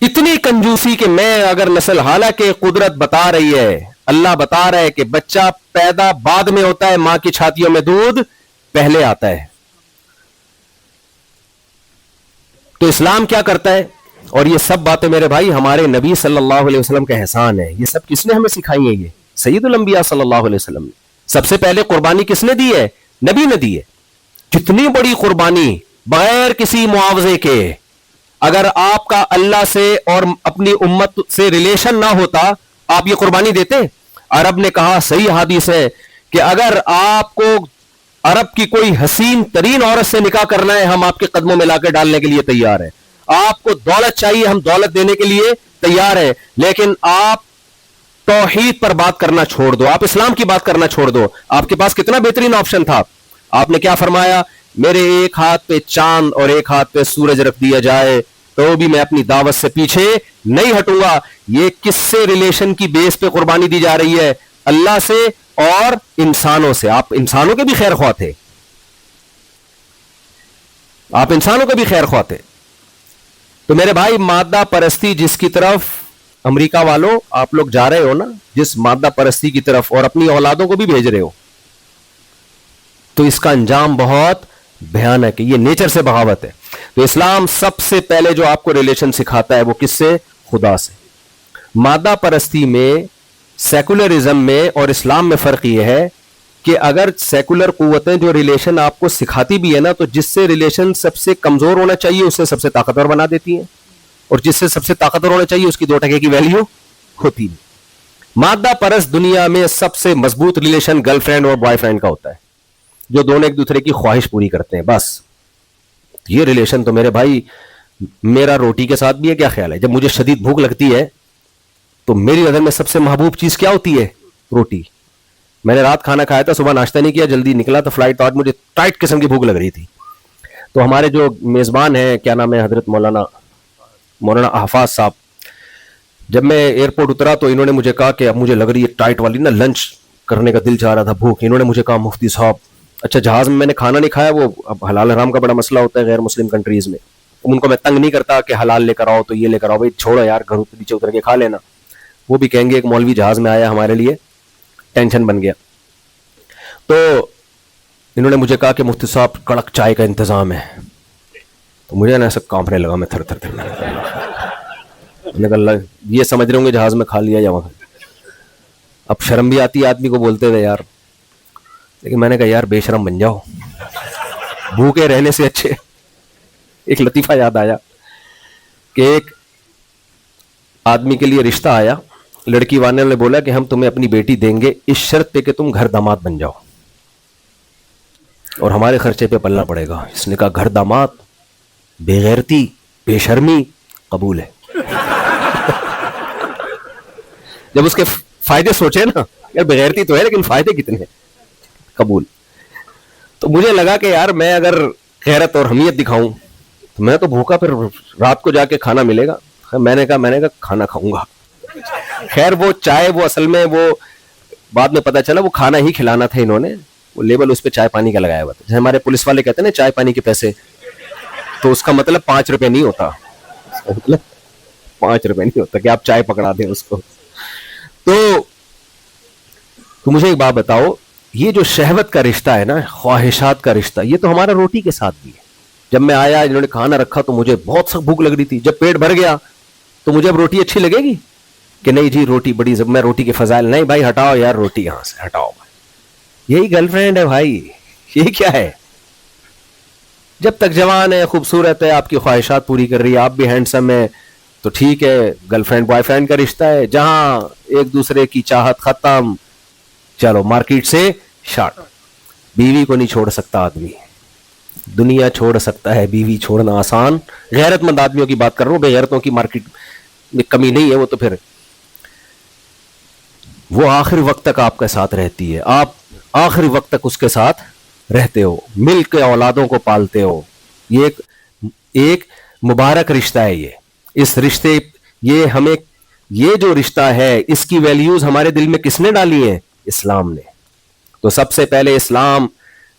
اتنی کنجوسی کہ میں اگر نسل, حالانکہ قدرت بتا رہی ہے, اللہ بتا رہا ہے کہ بچہ پیدا بعد میں ہوتا ہے, ماں کی چھاتیوں میں دودھ پہلے آتا ہے. تو اسلام کیا کرتا ہے؟ اور یہ سب باتیں میرے بھائی ہمارے نبی صلی اللہ علیہ وسلم کا احسان ہے. یہ سب کس نے ہمیں سکھائی ہیں؟ یہ سید الانبیاء صلی اللہ علیہ وسلم نے. سب سے پہلے قربانی کس نے دی ہے؟ نبی نے دی ہے. کتنی بڑی قربانی بغیر کسی معاوضے کے. اگر آپ کا اللہ سے اور اپنی امت سے ریلیشن نہ ہوتا آپ یہ قربانی دیتے؟ عرب نے کہا، صحیح حدیث ہے، کہ اگر آپ کو عرب کی کوئی حسین ترین عورت سے نکاح کرنا ہے ہم آپ کے قدموں میں لا کے ڈالنے کے لیے تیار ہیں. آپ کو دولت چاہیے ہم دولت دینے کے لیے تیار ہیں، لیکن آپ توحید پر بات کرنا چھوڑ دو، آپ اسلام کی بات کرنا چھوڑ دو. آپ کے پاس کتنا بہترین آپشن تھا. آپ نے کیا فرمایا؟ میرے ایک ہاتھ پہ چاند اور ایک ہاتھ پہ سورج رکھ دیا جائے تو بھی میں اپنی دعوت سے پیچھے نہیں ہٹوں گا. یہ کس سے ریلیشن کی بیس پہ قربانی دی جا رہی ہے؟ اللہ سے اور انسانوں سے. آپ انسانوں کے بھی خیر خواہ تھے، آپ انسانوں کے بھی خیر خواہ تھے. تو میرے بھائی مادہ پرستی جس کی طرف امریکہ والوں آپ لوگ جا رہے ہو نا، جس مادہ پرستی کی طرف، اور اپنی اولادوں کو بھی بھیج رہے ہو، تو اس کا انجام بہت بھیانک ہے. یہ نیچر سے بغاوت ہے. تو اسلام سب سے پہلے جو آپ کو ریلیشن سکھاتا ہے وہ کس سے؟ خدا سے. مادہ پرستی میں، سیکولرزم میں اور اسلام میں فرق یہ ہے کہ اگر سیکولر قوتیں جو ریلیشن آپ کو سکھاتی بھی ہے نا، تو جس سے ریلیشن سب سے کمزور ہونا چاہیے اسے سب سے طاقتور بنا دیتی ہیں، اور جس سے سب سے طاقتور ہونا چاہیے اس کی 2 ٹکے کی ویلیو ہوتی نہیں. مادہ پرست دنیا میں سب سے مضبوط ریلیشن گرل فرینڈ اور بوائے فرینڈ کا ہوتا ہے، جو دونوں ایک دوسرے کی خواہش پوری کرتے ہیں. بس یہ ریلیشن تو میرے بھائی میرا روٹی کے ساتھ بھی ہے. کیا خیال ہے؟ جب مجھے شدید بھوک لگتی ہے تو میری نظر میں سب سے محبوب چیز کیا ہوتی ہے؟ روٹی. میں نے رات کھانا کھایا تھا، صبح ناشتہ نہیں کیا، جلدی نکلا تو فلائٹ، آج مجھے ٹائٹ قسم کی بھوک لگ رہی تھی. تو ہمارے جو میزبان ہیں، کیا نام ہے، حضرت مولانا حفاظ صاحب، جب میں ایئرپورٹ اترا تو انہوں نے مجھے کہا کہ اب مجھے لگ رہی ہے ٹائٹ والی نا، لنچ کرنے کا دل چاہ رہا تھا، بھوک. انہوں نے مجھے کہا مفتی صاحب، اچھا جہاز میں نے کھانا نہیں کھایا، وہ اب حلال حرام کا بڑا مسئلہ ہوتا ہے غیر مسلم کنٹریز میں، ان کو میں تنگ نہیں کرتا کہ حلال لے کر آؤ تو یہ لے کر آؤ، بھائی چھوڑو یار، گھر نیچے اتر کے کھا لینا. وہ بھی کہیں گے ایک مولوی جہاز میں آیا ہمارے لیے، ٹینشن بن گیا. تو انہوں نے مجھے کہا کہ مفتی صاحب کڑک چائے کا انتظام ہے. تو مجھے نا ایسا کانپنے لگا، میں تھر تھر تھر. میں نے کہا یہ سمجھ رہے ہوں گے جہاز میں کھا لیا یا وہاں. اب شرم بھی آتی ہے آدمی کو بولتے ہوئے یار، لیکن میں نے کہا یار بے شرم بن جاؤ، بھوکے رہنے سے اچھے. ایک لطیفہ یاد آیا کہ ایک آدمی کے لیے رشتہ آیا، لڑکی والے نے بولا کہ ہم تمہیں اپنی بیٹی دیں گے اس شرط پہ کہ تم گھر داماد بن جاؤ اور ہمارے خرچے پہ پلنا پڑے گا. اس نے کہا گھر داماد، بے غیرتی، بے شرمی، قبول ہے. جب اس کے فائدے سوچے نا، یار بے غیرتی تو ہے لیکن فائدے کتنے ہیں، قبول. تو مجھے لگا کہ یار میں اگر غیرت اور حمیت دکھاؤں تو میں تو بھوکا، پھر رات کو جا کے کھانا ملے گا. میں نے کہا کھانا کھاؤں گا. خیر وہ چائے، وہ اصل میں وہ بعد میں پتا چلا وہ کھانا ہی کھلانا تھا. انہوں نے وہ لیبل اس پہ چائے پانی کا لگایا ہوا تھا. جیسے ہمارے پولیس والے کہتے ہیں نا چائے پانی کے پیسے، تو اس کا مطلب 5 روپے نہیں ہوتا، مطلب 5 روپے نہیں ہوتا کہ آپ چائے پکڑا دیں اس کو. تو مجھے ایک بات بتاؤ، یہ جو شہوت کا رشتہ ہے نا، خواہشات کا رشتہ، یہ تو ہمارا روٹی کے ساتھ بھی ہے. جب میں آیا انہوں نے کھانا رکھا تو مجھے بہت سخت بھوک لگ رہی تھی. جب پیٹ بھر گیا تو مجھے اب روٹی اچھی لگے گی کہ نہیں جی روٹی بڑی، میں روٹی کے فضائل نہیں بھائی، ہٹاؤ یار روٹی یہاں سے، ہٹاؤ بھائی. یہی گرل فرینڈ ہے بھائی، یہ کیا ہے؟ جب تک جوان ہے، خوبصورت ہے، آپ کی خواہشات پوری کر رہی ہے، آپ بھی ہینڈسم ہے، تو ٹھیک ہے. گرل فرینڈ بوائے فرینڈ کا رشتہ ہے، جہاں ایک دوسرے کی چاہت ختم، چلو مارکیٹ سے شارٹ. بیوی کو نہیں چھوڑ سکتا آدمی، دنیا چھوڑ سکتا ہے، بیوی چھوڑنا آسان. غیرت مند آدمیوں کی بات کر رہا ہوں، بے غیرتوں کی مارکیٹ میں کمی نہیں ہے. وہ تو پھر وہ آخری وقت تک آپ کے ساتھ رہتی ہے، آپ آخری وقت تک اس کے ساتھ رہتے ہو، مل کے اولادوں کو پالتے ہو. یہ ایک مبارک رشتہ ہے. یہ اس رشتے، یہ ہمیں، یہ جو رشتہ ہے اس کی ویلیوز ہمارے دل میں کس نے ڈالی ہیں؟ اسلام نے. تو سب سے پہلے اسلام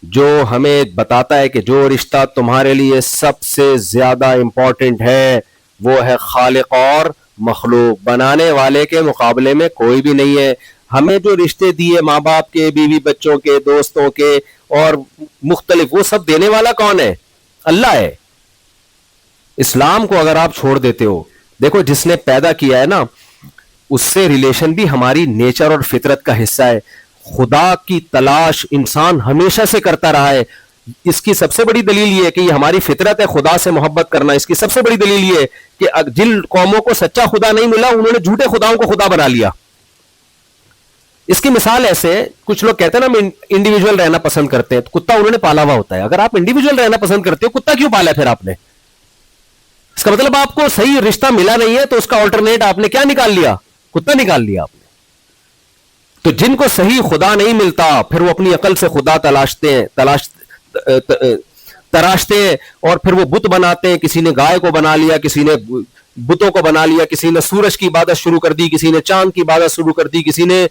جو ہمیں بتاتا ہے کہ جو رشتہ تمہارے لیے سب سے زیادہ امپورٹنٹ ہے وہ ہے خالق اور مخلوق. بنانے والے کے مقابلے میں کوئی بھی نہیں ہے. ہمیں جو رشتے دیے ماں باپ کے، بیوی بچوں کے، دوستوں کے اور مختلف، وہ سب دینے والا کون ہے؟ اللہ ہے. اسلام کو اگر آپ چھوڑ دیتے ہو, دیکھو جس نے پیدا کیا ہے نا اس سے ریلیشن بھی ہماری نیچر اور فطرت کا حصہ ہے. خدا کی تلاش انسان ہمیشہ سے کرتا رہا ہے. اس کی سب سے بڑی دلیل یہ ہے کہ یہ ہماری فطرت ہے خدا سے محبت کرنا. اس کی سب سے بڑی دلیل یہ ہے کہ جن قوموں کو سچا خدا نہیں ملا انہوں نے جھوٹے خداؤں کو خدا بنا لیا. اس کی مثال ایسے, کچھ لوگ کہتے ہیں نا ہم انڈیویجول رہنا پسند کرتے ہیں, تو کتا انہوں نے پالا ہوا ہوتا ہے. اگر آپ انڈیویجول رہنا پسند کرتے ہو کتا کیوں پالا پھر آپ نے؟ اس کا مطلب آپ کو صحیح رشتہ ملا نہیں ہے, تو اس کا آلٹرنیٹ آپ نے کیا نکال لیا؟ کتا نکال لیا آپ نے. تو جن کو صحیح خدا نہیں ملتا پھر وہ اپنی عقل سے خدا تراشتے ہیں اور پھر وہ بت بناتے ہیں. کسی نے گائے کو بنا لیا, کسی نے بتوں کو بنا لیا, کسی نے سورج کی عبادت شروع کر دی, کسی نے چاند کی عبادت شروع کر دی, کسی نے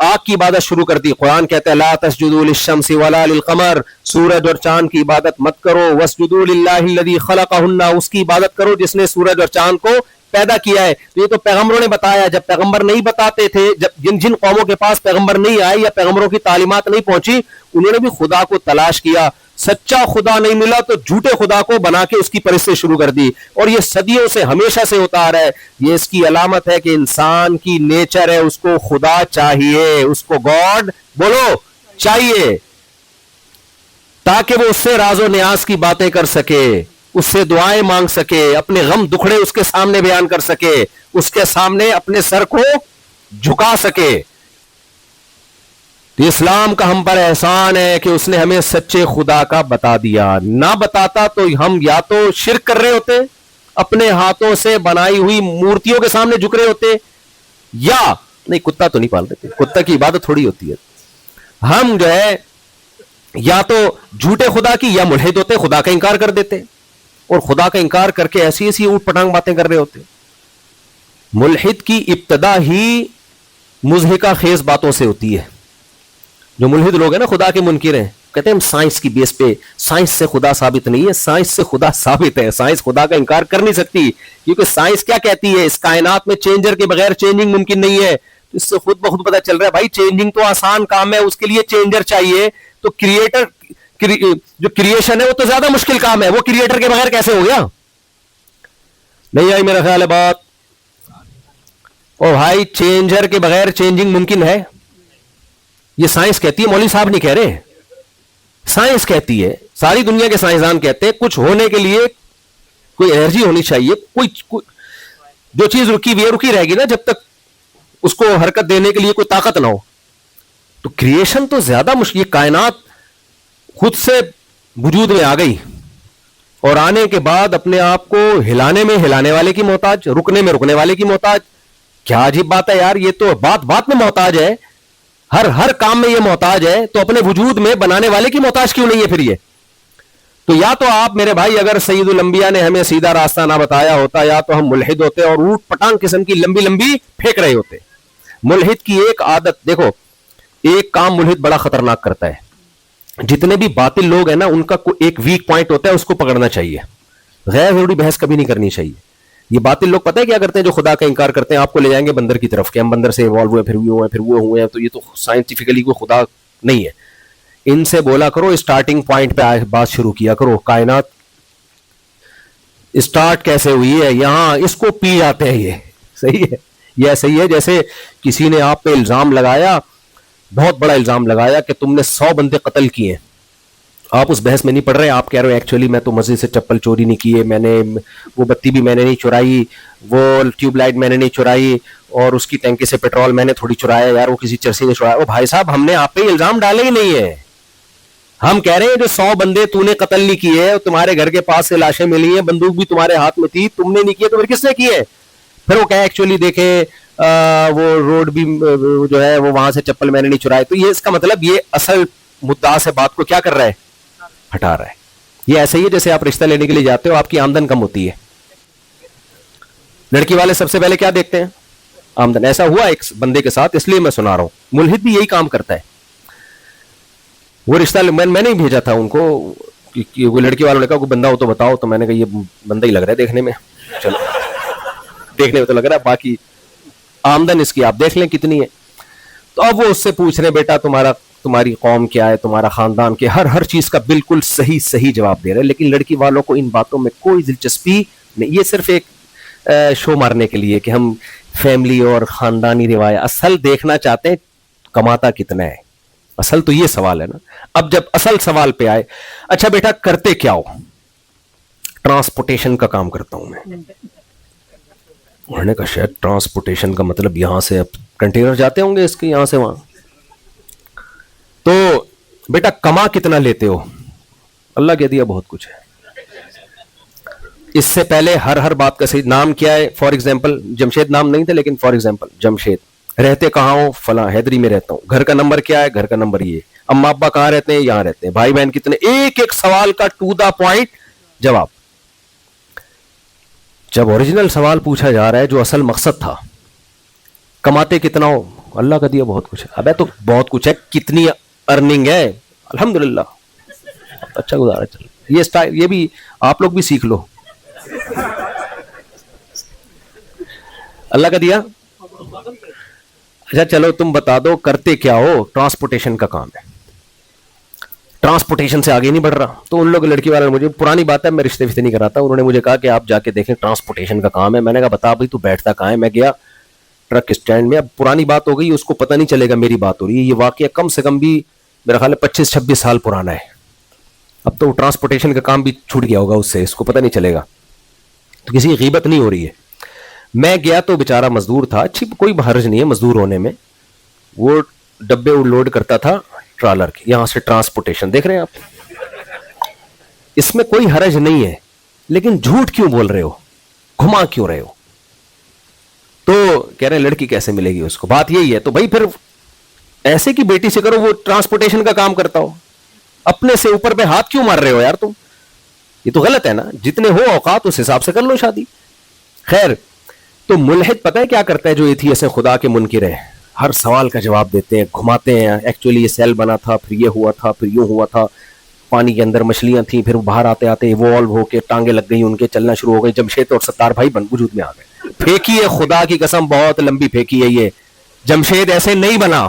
آگ کی عبادت شروع کر دی. قرآن کہتا ہے لا تسجدوا للشمس ولا للقمر, سورج اور چاند کی عبادت مت کرو. واسجدوا للہ الذی خلقہن, اس کی عبادت کرو جس نے سورج اور چاند کو پیدا کیا ہے. تو یہ تو پیغمبروں نے بتایا. جب پیغمبر نہیں بتاتے تھے, جب جن قوموں کے پاس پیغمبر نہیں آئے یا پیغمبروں کی تعلیمات نہیں پہنچی, انہوں نے بھی خدا کو تلاش کیا. سچا خدا نہیں ملا تو جھوٹے خدا کو بنا کے اس کی پرستش شروع کر دی. اور یہ صدیوں سے ہمیشہ سے ہوتا آ رہا ہے. یہ اس کی علامت ہے کہ انسان کی نیچر ہے, اس کو خدا چاہیے, اس کو گاڈ بولو چاہیے, تاکہ وہ اس سے راز و نیاز کی باتیں کر سکے, اس سے دعائیں مانگ سکے, اپنے غم دکھڑے اس کے سامنے بیان کر سکے, اس کے سامنے اپنے سر کو جھکا سکے. اسلام کا ہم پر احسان ہے کہ اس نے ہمیں سچے خدا کا بتا دیا. نہ بتاتا تو ہم یا تو شرک کر رہے ہوتے, اپنے ہاتھوں سے بنائی ہوئی مورتیوں کے سامنے جھک رہے ہوتے, یا نہیں کتا تو نہیں پال دیتے, کتا کی عبادت تھوڑی ہوتی ہے. ہم جو ہے یا تو جھوٹے خدا کی یا ملحد ہوتے, خدا کا انکار کر دیتے, اور خدا کا انکار کر کے ایسی ایسی اوٹ پٹانگ باتیں کر رہے ہوتے. ملحد کی ابتدا ہی مضحکہ خیز باتوں سے ہوتی ہے. جو ملحد لوگ ہیں نا خدا کے منکر ہیں, کہتے ہیں ہم سائنس کی بیس پہ, سائنس سے خدا ثابت نہیں ہے, سائنس سے خدا ثابت ہے. سائنس خدا کا انکار کر نہیں سکتی, کیونکہ سائنس کیا کہتی ہے, اس کائنات میں چینجر کے بغیر چینجنگ ممکن نہیں ہے. تو اس سے خود بخود پتہ چل رہا ہے بھائی چینجنگ تو آسان کام ہے, اس کے لیے چینجر چاہیے. تو کریٹر جو کریشن ہے وہ تو زیادہ مشکل کام ہے, وہ کریٹر کے بغیر کیسے ہو گیا؟ نہیں آئی میرا خیال ہے بات. اور بھائی چینجر کے بغیر چینجنگ ممکن ہے, یہ سائنس کہتی ہے, مولوی صاحب نہیں کہہ رہے, سائنس کہتی ہے. ساری دنیا کے سائنسدان کہتے ہیں کچھ ہونے کے لیے کوئی انرجی ہونی چاہیے, کوئی جو چیز رکی ہوئی ہے رکی رہے گی نا جب تک اس کو حرکت دینے کے لیے کوئی طاقت نہ ہو. تو کریشن تو زیادہ مشکل, کائنات خود سے وجود میں آ گئی اور آنے کے بعد اپنے آپ کو ہلانے میں ہلانے والے کی محتاج, رکنے میں رکنے والے کی محتاج. کیا عجیب بات ہے یار, یہ تو بات میں محتاج ہے, ہر کام میں یہ محتاج ہے, تو اپنے وجود میں بنانے والے کی محتاج کیوں نہیں ہے پھر یہ؟ تو یا تو آپ میرے بھائی اگر سید الانبیاء نے ہمیں سیدھا راستہ نہ بتایا ہوتا, یا تو ہم ملحد ہوتے اور اوٹ پٹانگ قسم کی لمبی لمبی پھینک رہے ہوتے. ملحد کی ایک عادت دیکھو, ایک کام ملحد بڑا خطرناک کرتا ہے. جتنے بھی باطل لوگ ہیں نا ان کا ایک ویک پوائنٹ ہوتا ہے, اس کو پکڑنا چاہیے, غیر ضروری بحث کبھی نہیں کرنی چاہیے. یہ باطل لوگ پتہ ہے کیا کرتے ہیں, جو خدا کا انکار کرتے ہیں, آپ کو لے جائیں گے بندر کی طرف کہ ہم بندر سے ایوالو ہوئے, پھر وہ ہوئے ہیں, تو یہ تو سائنٹیفکلی کوئی خدا نہیں ہے. ان سے بولا کرو اسٹارٹنگ پوائنٹ پہ بات شروع کیا کرو, کائنات اسٹارٹ کیسے ہوئی ہے, یہاں اس کو پی جاتے ہیں. یہ صحیح ہے, یہ ایسے ہی ہے جیسے کسی نے آپ پہ الزام لگایا, بہت بڑا الزام لگایا کہ تم نے 100 بندے قتل کیے. آپ اس بحث میں نہیں پڑھ رہے, آپ کہہ رہے ہو ایکچولی میں تو مسجد سے چپل چوری نہیں کیے, میں نے وہ بتی بھی میں نے نہیں چرائی, وہ ٹیوب لائٹ میں نے نہیں چرائی, اور اس کی ٹینکی سے پیٹرول میں نے تھوڑی چرایا, یار وہ کسی چرسی نے چرایا. بھائی صاحب ہم نے آپ پہ الزام ڈالے ہی نہیں ہے, ہم کہہ رہے ہیں جو 100 بندے تو نے قتل نہیں کیے, تمہارے گھر کے پاس سے لاشیں ملی ہیں, بندوق بھی تمہارے ہاتھ میں تھی, تم نے نہیں کیے تو پھر کس نے کیے؟ پھر وہ کہے ایکچولی دیکھیں وہ روڈ بھی جو ہے وہ وہاں سے چپل میں نے نہیں چرائے. تو یہ اس کا مطلب یہ اصل مدعا سے بات کو کیا کر رہا ہے, ہٹا رہا ہے. یہ ایسے ہی ہے جیسے آپ رشتہ لینے کے لیے جاتے ہو, آپ کی آمدن کم ہوتی ہے, لڑکی والے سب سے پہلے کیا دیکھتے ہیں, آمدن. ایسا ہوا ایک بندے کے ساتھ, اس لیے میں سنا رہا ہوں, ملحد بھی یہی کام کرتا ہے. وہ رشتہ میں نہیں بھیجا تھا ان کو, وہ لڑکی والوں نے کہا کوئی بندہ ہو تو بتاؤ, تو میں نے کہا یہ بندہ ہی لگ رہا ہے دیکھنے میں, چلو دیکھنے میں تو لگ رہا ہے, باقی آمدن اس کی آپ دیکھ لیں کتنی ہے. تو اب وہ اس سے پوچھ رہے بیٹا تمہاری قوم کیا ہے, تمہارا خاندان کیا, ہر چیز کا بالکل صحیح جواب دے رہے ہیں, لیکن لڑکی والوں کو ان باتوں میں کوئی دلچسپی نہیں. یہ صرف ایک شو مارنے کے لیے کہ ہم فیملی اور خاندانی روایت. اصل دیکھنا چاہتے ہیں کماتا کتنا ہے, اصل تو یہ سوال ہے نا. اب جب اصل سوال پہ آئے, اچھا بیٹا کرتے کیا ہو؟ ٹرانسپورٹیشن کا کام کرتا ہوں میں. انہوں نے کہا شاید ٹرانسپورٹیشن کا مطلب یہاں سے اب کنٹینر جاتے ہوں گے اس کے یہاں سے وہاں. تو بیٹا کما کتنا لیتے ہو؟ اللہ کہہ دیا بہت کچھ ہے. اس سے پہلے ہر بات کا صحیح نام کیا ہے. فار ایگزامپل جمشید نام نہیں تھا, لیکن فار ایگزامپل جمشید, رہتے کہاں ہو؟ فلاں حیدری میں رہتا ہوں. گھر کا نمبر کیا ہے؟ گھر کا نمبر یہ. اما ابا کہاں رہتے ہیں؟ یہاں رہتے ہیں. بھائی بہن کتنے؟ ایک سوال کا ٹو دا پوائنٹ جواب. جب اوریجنل سوال پوچھا جا رہا ہے جو اصل مقصد تھا, کماتے کتنا ہو؟ اللہ کا دیا بہت کچھ ہے. ابے تو بہت کچھ ہے, کتنی ارننگ ہے؟ الحمدللہ اچھا گزارا. چل یہ سٹائل یہ بھی آپ لوگ بھی سیکھ لو. اللہ کا دیا. اچھا چلو تم بتا دو کرتے کیا ہو؟ ٹرانسپورٹیشن کا کام ہے. ٹرانسپورٹیشن سے آگے نہیں بڑھ رہا. تو ان لوگ لڑکی والے مجھے پرانی بات ہے, میں رشتے نہیں کراتا, انہوں نے مجھے کہا کہ آپ جا کے دیکھیں ٹرانسپورٹیشن کا کام ہے. میں نے کہا بتا بھائی تو بیٹھتا کہاں ہے؟ میں گیا ٹرک اسٹینڈ میں. اب پرانی بات ہو گئی, اس کو پتہ نہیں چلے گا میری بات ہو رہی ہے. یہ واقعہ کم سے کم بھی میرا خیال ہے 25-26 سال پرانا ہے. اب تو ٹرانسپورٹیشن کا کام بھی چھوٹ گیا ہوگا اس سے, اس کو پتہ نہیں چلے گا. تو کسی کی غیبت نہیں ہو رہی ہے. میں گیا تو بیچارہ مزدور تھا, اچھی کوئی حرج نہیں ہے مزدور ہونے میں. وہ ڈبے لوڈ کرتا تھا ٹرالر کے, یہاں سے ٹرانسپورٹیشن دیکھ رہے ہیں آپ, اس میں کوئی حرج نہیں ہے. لیکن جھوٹ کیوں بول رہے ہو, گھما کیوں رہے ہو؟ تو کہہ رہے ہیں لڑکی کیسے ملے گی اس کو, بات یہی ہے. تو بھائی پھر ایسے کی بیٹی سے کرو, وہ ٹرانسپورٹیشن کا کام کرتا ہو. اپنے سے اوپر پہ ہاتھ کیوں مار رہے ہو یار تم؟ یہ تو غلط ہے نا. جتنے ہو اوقات اس حساب سے کر لو شادی. خیر, تو ملحد پتہ ہے کیا کرتا ہے جو ایتھیسٹ ہیں, خدا کے منکر ہیں, ہر سوال کا جواب دیتے ہیں, گھماتے ہیں. ایکچولی یہ سیل بنا تھا, پھر یہ ہوا تھا, پھر یوں ہوا تھا, پانی کے اندر مچھلیاں تھیں, پھر باہر آتے آتے ایوالو ہو کے ٹانگیں لگ گئی ان کے, چلنا شروع ہو گئی. جمشید اور ستار بھائی وجود میں آ گئے. پھینکی ہے خدا کی قسم, بہت لمبی پھینکی ہے یہ. جمشید ایسے نہیں بنا,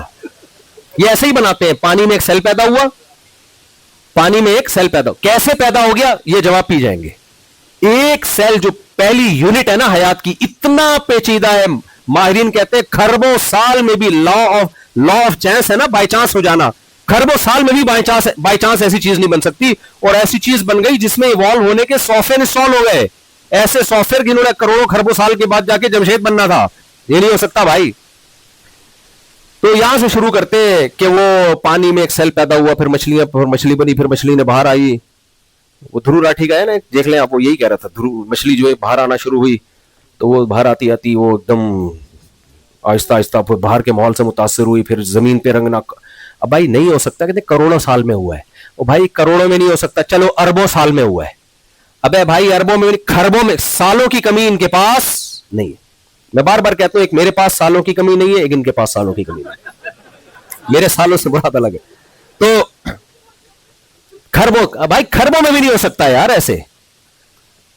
یہ ایسے ہی بناتے ہیں. پانی میں ایک سیل پیدا ہوا, پانی میں ایک سیل پیدا ہو, کیسے پیدا ہو گیا یہ جواب پی جائیں گے. ایک سیل جو پہلی یونٹ ہے نا حیات کی, اتنا پیچیدہ ہے, ماہرین کہتے ہیں کھربوں سال میں بھی لا آف چانس ہے نا, بائی چانس ہو جانا, کھربوں سال میں بھی بائی چانس ایسی چیز نہیں بن سکتی. اور ایسی چیز بن گئی جس میں ایوالو ہونے کے سافٹ ویئر انسٹال ہو گئے, ایسے سافٹ ویئر جنہوں نے کروڑوں کھربوں سال کے بعد جا کے جمشید بننا تھا. یہ نہیں ہو سکتا بھائی. تو یہاں سے شروع کرتے کہ وہ پانی میں ایک سیل پیدا ہوا, پھر مچھلی بنی, پھر مچھلی نے باہر آئی. وہ دھرو راٹھی کا ہے نا, دیکھ لیں آپ, وہ یہی کہہ رہا تھا. مچھلی جو ہے باہر آنا شروع ہوئی, تو وہ باہر آتی آتی وہ ایک دم آہستہ آہستہ باہر کے ماحول سے متاثر ہوئی, پھر زمین پہ رنگنا. اب بھائی نہیں ہو سکتا, کہتے کروڑوں سال میں ہوا ہے. وہ بھائی کروڑوں میں نہیں ہو سکتا, چلو اربوں سال میں ہوا ہے. ابے بھائی اربوں میں, کھربوں میں, سالوں کی کمی ان کے پاس نہیں ہے. میں بار بار کہتا ہوں ایک میرے پاس سالوں کی کمی نہیں ہے, ایک ان کے پاس سالوں کی کمی نہیں ہے. میرے سالوں سے بڑا الگ ہے. تو کھربوں, بھائی کھربوں میں بھی نہیں ہو سکتا یار ایسے.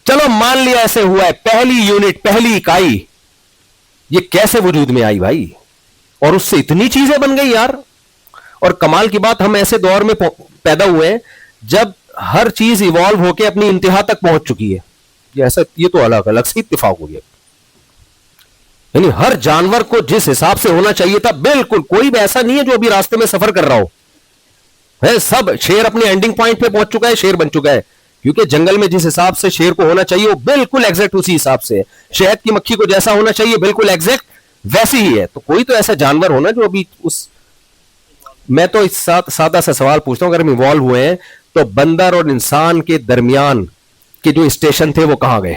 چلو مان لیا ایسے ہوا ہے, پہلی یونٹ, پہلی اکائی, یہ کیسے وجود میں آئی بھائی؟ اور اس سے اتنی چیزیں بن گئی یار. اور کمال کی بات, ہم ایسے دور میں پیدا ہوئے ہیں جب ہر چیز ایوالو ہو کے اپنی انتہا تک پہنچ چکی ہے. یہ ایسا, یہ تو الگ سے اتفاق ہو گیا. یعنی ہر جانور کو جس حساب سے ہونا چاہیے تھا بالکل, کوئی بھی ایسا نہیں ہے جو ابھی راستے میں سفر کر رہا ہو. ہے سب, شیر اپنے اینڈنگ پوائنٹ پہ پہنچ چکا ہے, شیر بن چکا ہے. کیونکہ جنگل میں جس حساب سے شیر کو ہونا چاہیے وہ بالکل ایگزیکٹ اسی حساب سے ہے. شہد کی مکھی کو جیسا ہونا چاہیے بالکل ایگزیکٹ ویسی ہی ہے. تو کوئی تو ایسا جانور ہونا جو ابھی اس, میں تو اس سادہ سا سوال پوچھتا ہوں, اگر ہم ایوالو ہوئے ہیں تو بندر اور انسان کے درمیان کے جو اسٹیشن تھے وہ کہاں گئے؟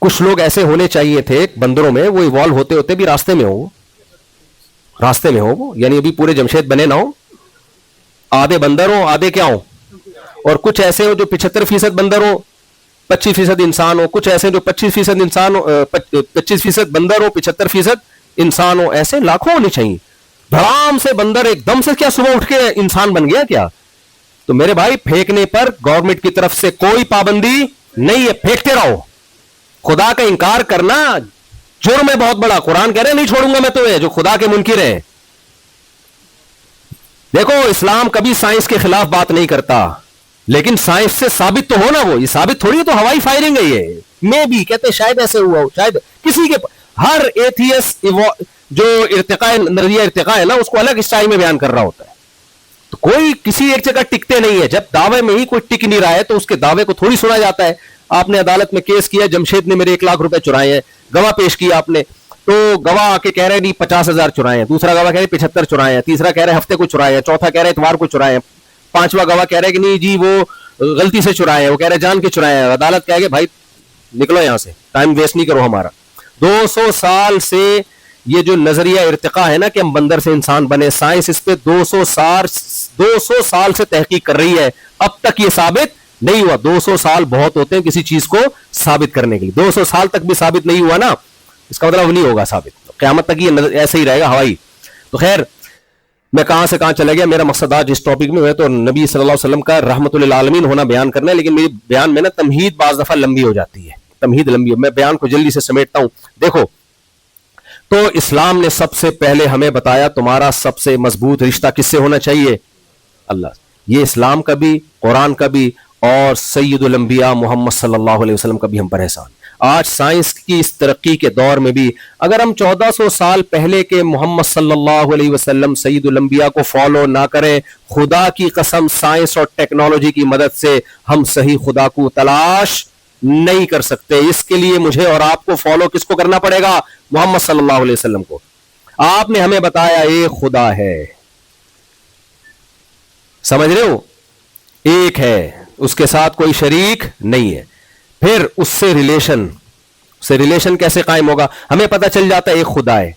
کچھ لوگ ایسے ہونے چاہیے تھے بندروں میں, وہ ایوالو ہوتے ہوتے بھی راستے میں ہو وہ, یعنی ابھی پورے جمشید بنے نہ ہو, آدھے بندر ہو آدھے کیا ہو. اور کچھ ایسے ہو جو 75% بندر ہو 25% انسان ہو, کچھ ایسے جو 25% انسان ہو, 25% بندر ہو 75% انسان ہو. ایسے لاکھوں ہونی چاہیے. دھڑام سے بندر ایک دم سے کیا صبح اٹھ کے انسان بن گیا کیا؟ تو میرے بھائی پھینکنے پر گورنمنٹ کی طرف سے کوئی پابندی نہیں ہے, پھینکتے رہو. خدا کا انکار کرنا جرم ہے بہت بڑا. قرآن کہہ رہے نہیں چھوڑوں گا میں تمہیں جو خدا کے منکر ہیں. دیکھو اسلام کبھی سائنس کے خلاف بات نہیں کرتا, لیکن سائنس سے ثابت تو ہونا, وہ یہ ثابت تھوڑی ہے تو ہوائی فائرنگ ہے یہ, میں بھی کہتے شاید ایسے ہوا ہو, شاید کسی کے, ہر ایتھیسٹ جو ارتقاء نظریہ ارتقاء ہے نا اس کو الگ اسٹائل میں بیان کر رہا ہوتا ہے, تو کوئی کسی ایک جگہ ٹکتے نہیں ہے. جب دعوے میں ہی کوئی ٹک نہیں رہا ہے تو اس کے دعوے کو تھوڑی سنا جاتا ہے. آپ نے عدالت میں کیس کیا, جمشید نے میرے 1 لاکھ روپے چرائے ہیں, گواہ پیش کیا آپ نے, تو گواہ آ کے کہہ رہے نہیں 50,000 چرائے ہیں, دوسرا گواہ کہہ رہے 75 چرائے ہیں, تیسرا کہہ رہے ہفتے کو چرائے ہیں, چوتھا کہہ رہے اتوار کو چرائے ہیں, پانچواں گواہ کہہ رہے کہ نہیں جی وہ غلطی سے چرائے ہیں, وہ کہہ رہے جان کے چرائے ہیں. عدالت کہہ گے بھائی نکلو یہاں سے, ٹائم ویسٹ نہیں کرو ہمارا. 200 سال سے یہ جو نظریہ ارتقاء ہے نا کہ ہم بندر سے انسان بنے, سائنس اس پہ 200 سال سے تحقیق کر رہی ہے, اب تک یہ ثابت نہیں ہوا. 200 سال بہت ہوتے ہیں کسی چیز کو ثابت کرنے کے لیے, 200 سال تک بھی ثابت نہیں ہوا نا, اس کا مطلب نہیں ہوگا ثابت, قیامت تک یہ ایسے ہی رہے گا ہوائی. تو خیر میں کہاں سے کہاں چلا گیا, میرا مقصد آج اس ٹاپک میں ہے تو نبی صلی اللہ علیہ وسلم کا رحمت للعالمین ہونا بیان کرنا ہے, لیکن میری بیان میں نا تمہید بعض دفعہ لمبی ہو جاتی ہے, تمہید لمبی, میں بیان کو جلدی سے سمیٹتا ہوں. دیکھو تو اسلام نے سب سے پہلے ہمیں بتایا تمہارا سب سے مضبوط رشتہ کس سے ہونا چاہیے, اللہ. یہ اسلام کا بھی, قرآن کا بھی, اور سید الانبیاء محمد صلی اللہ علیہ وسلم کا بھی ہم پر احسان. آج سائنس کی اس ترقی کے دور میں بھی اگر ہم 1400 سال پہلے کے محمد صلی اللہ علیہ وسلم سید الانبیاء کو فالو نہ کریں, خدا کی قسم سائنس اور ٹیکنالوجی کی مدد سے ہم صحیح خدا کو تلاش نہیں کر سکتے. اس کے لیے مجھے اور آپ کو فالو کس کو کرنا پڑے گا, محمد صلی اللہ علیہ وسلم کو. آپ نے ہمیں بتایا ایک خدا ہے, سمجھ رہے ہو, ایک ہے, اس کے ساتھ کوئی شریک نہیں ہے. پھر اس سے ریلیشن کیسے قائم ہوگا, ہمیں پتہ چل جاتا ہے ایک خدا ہے,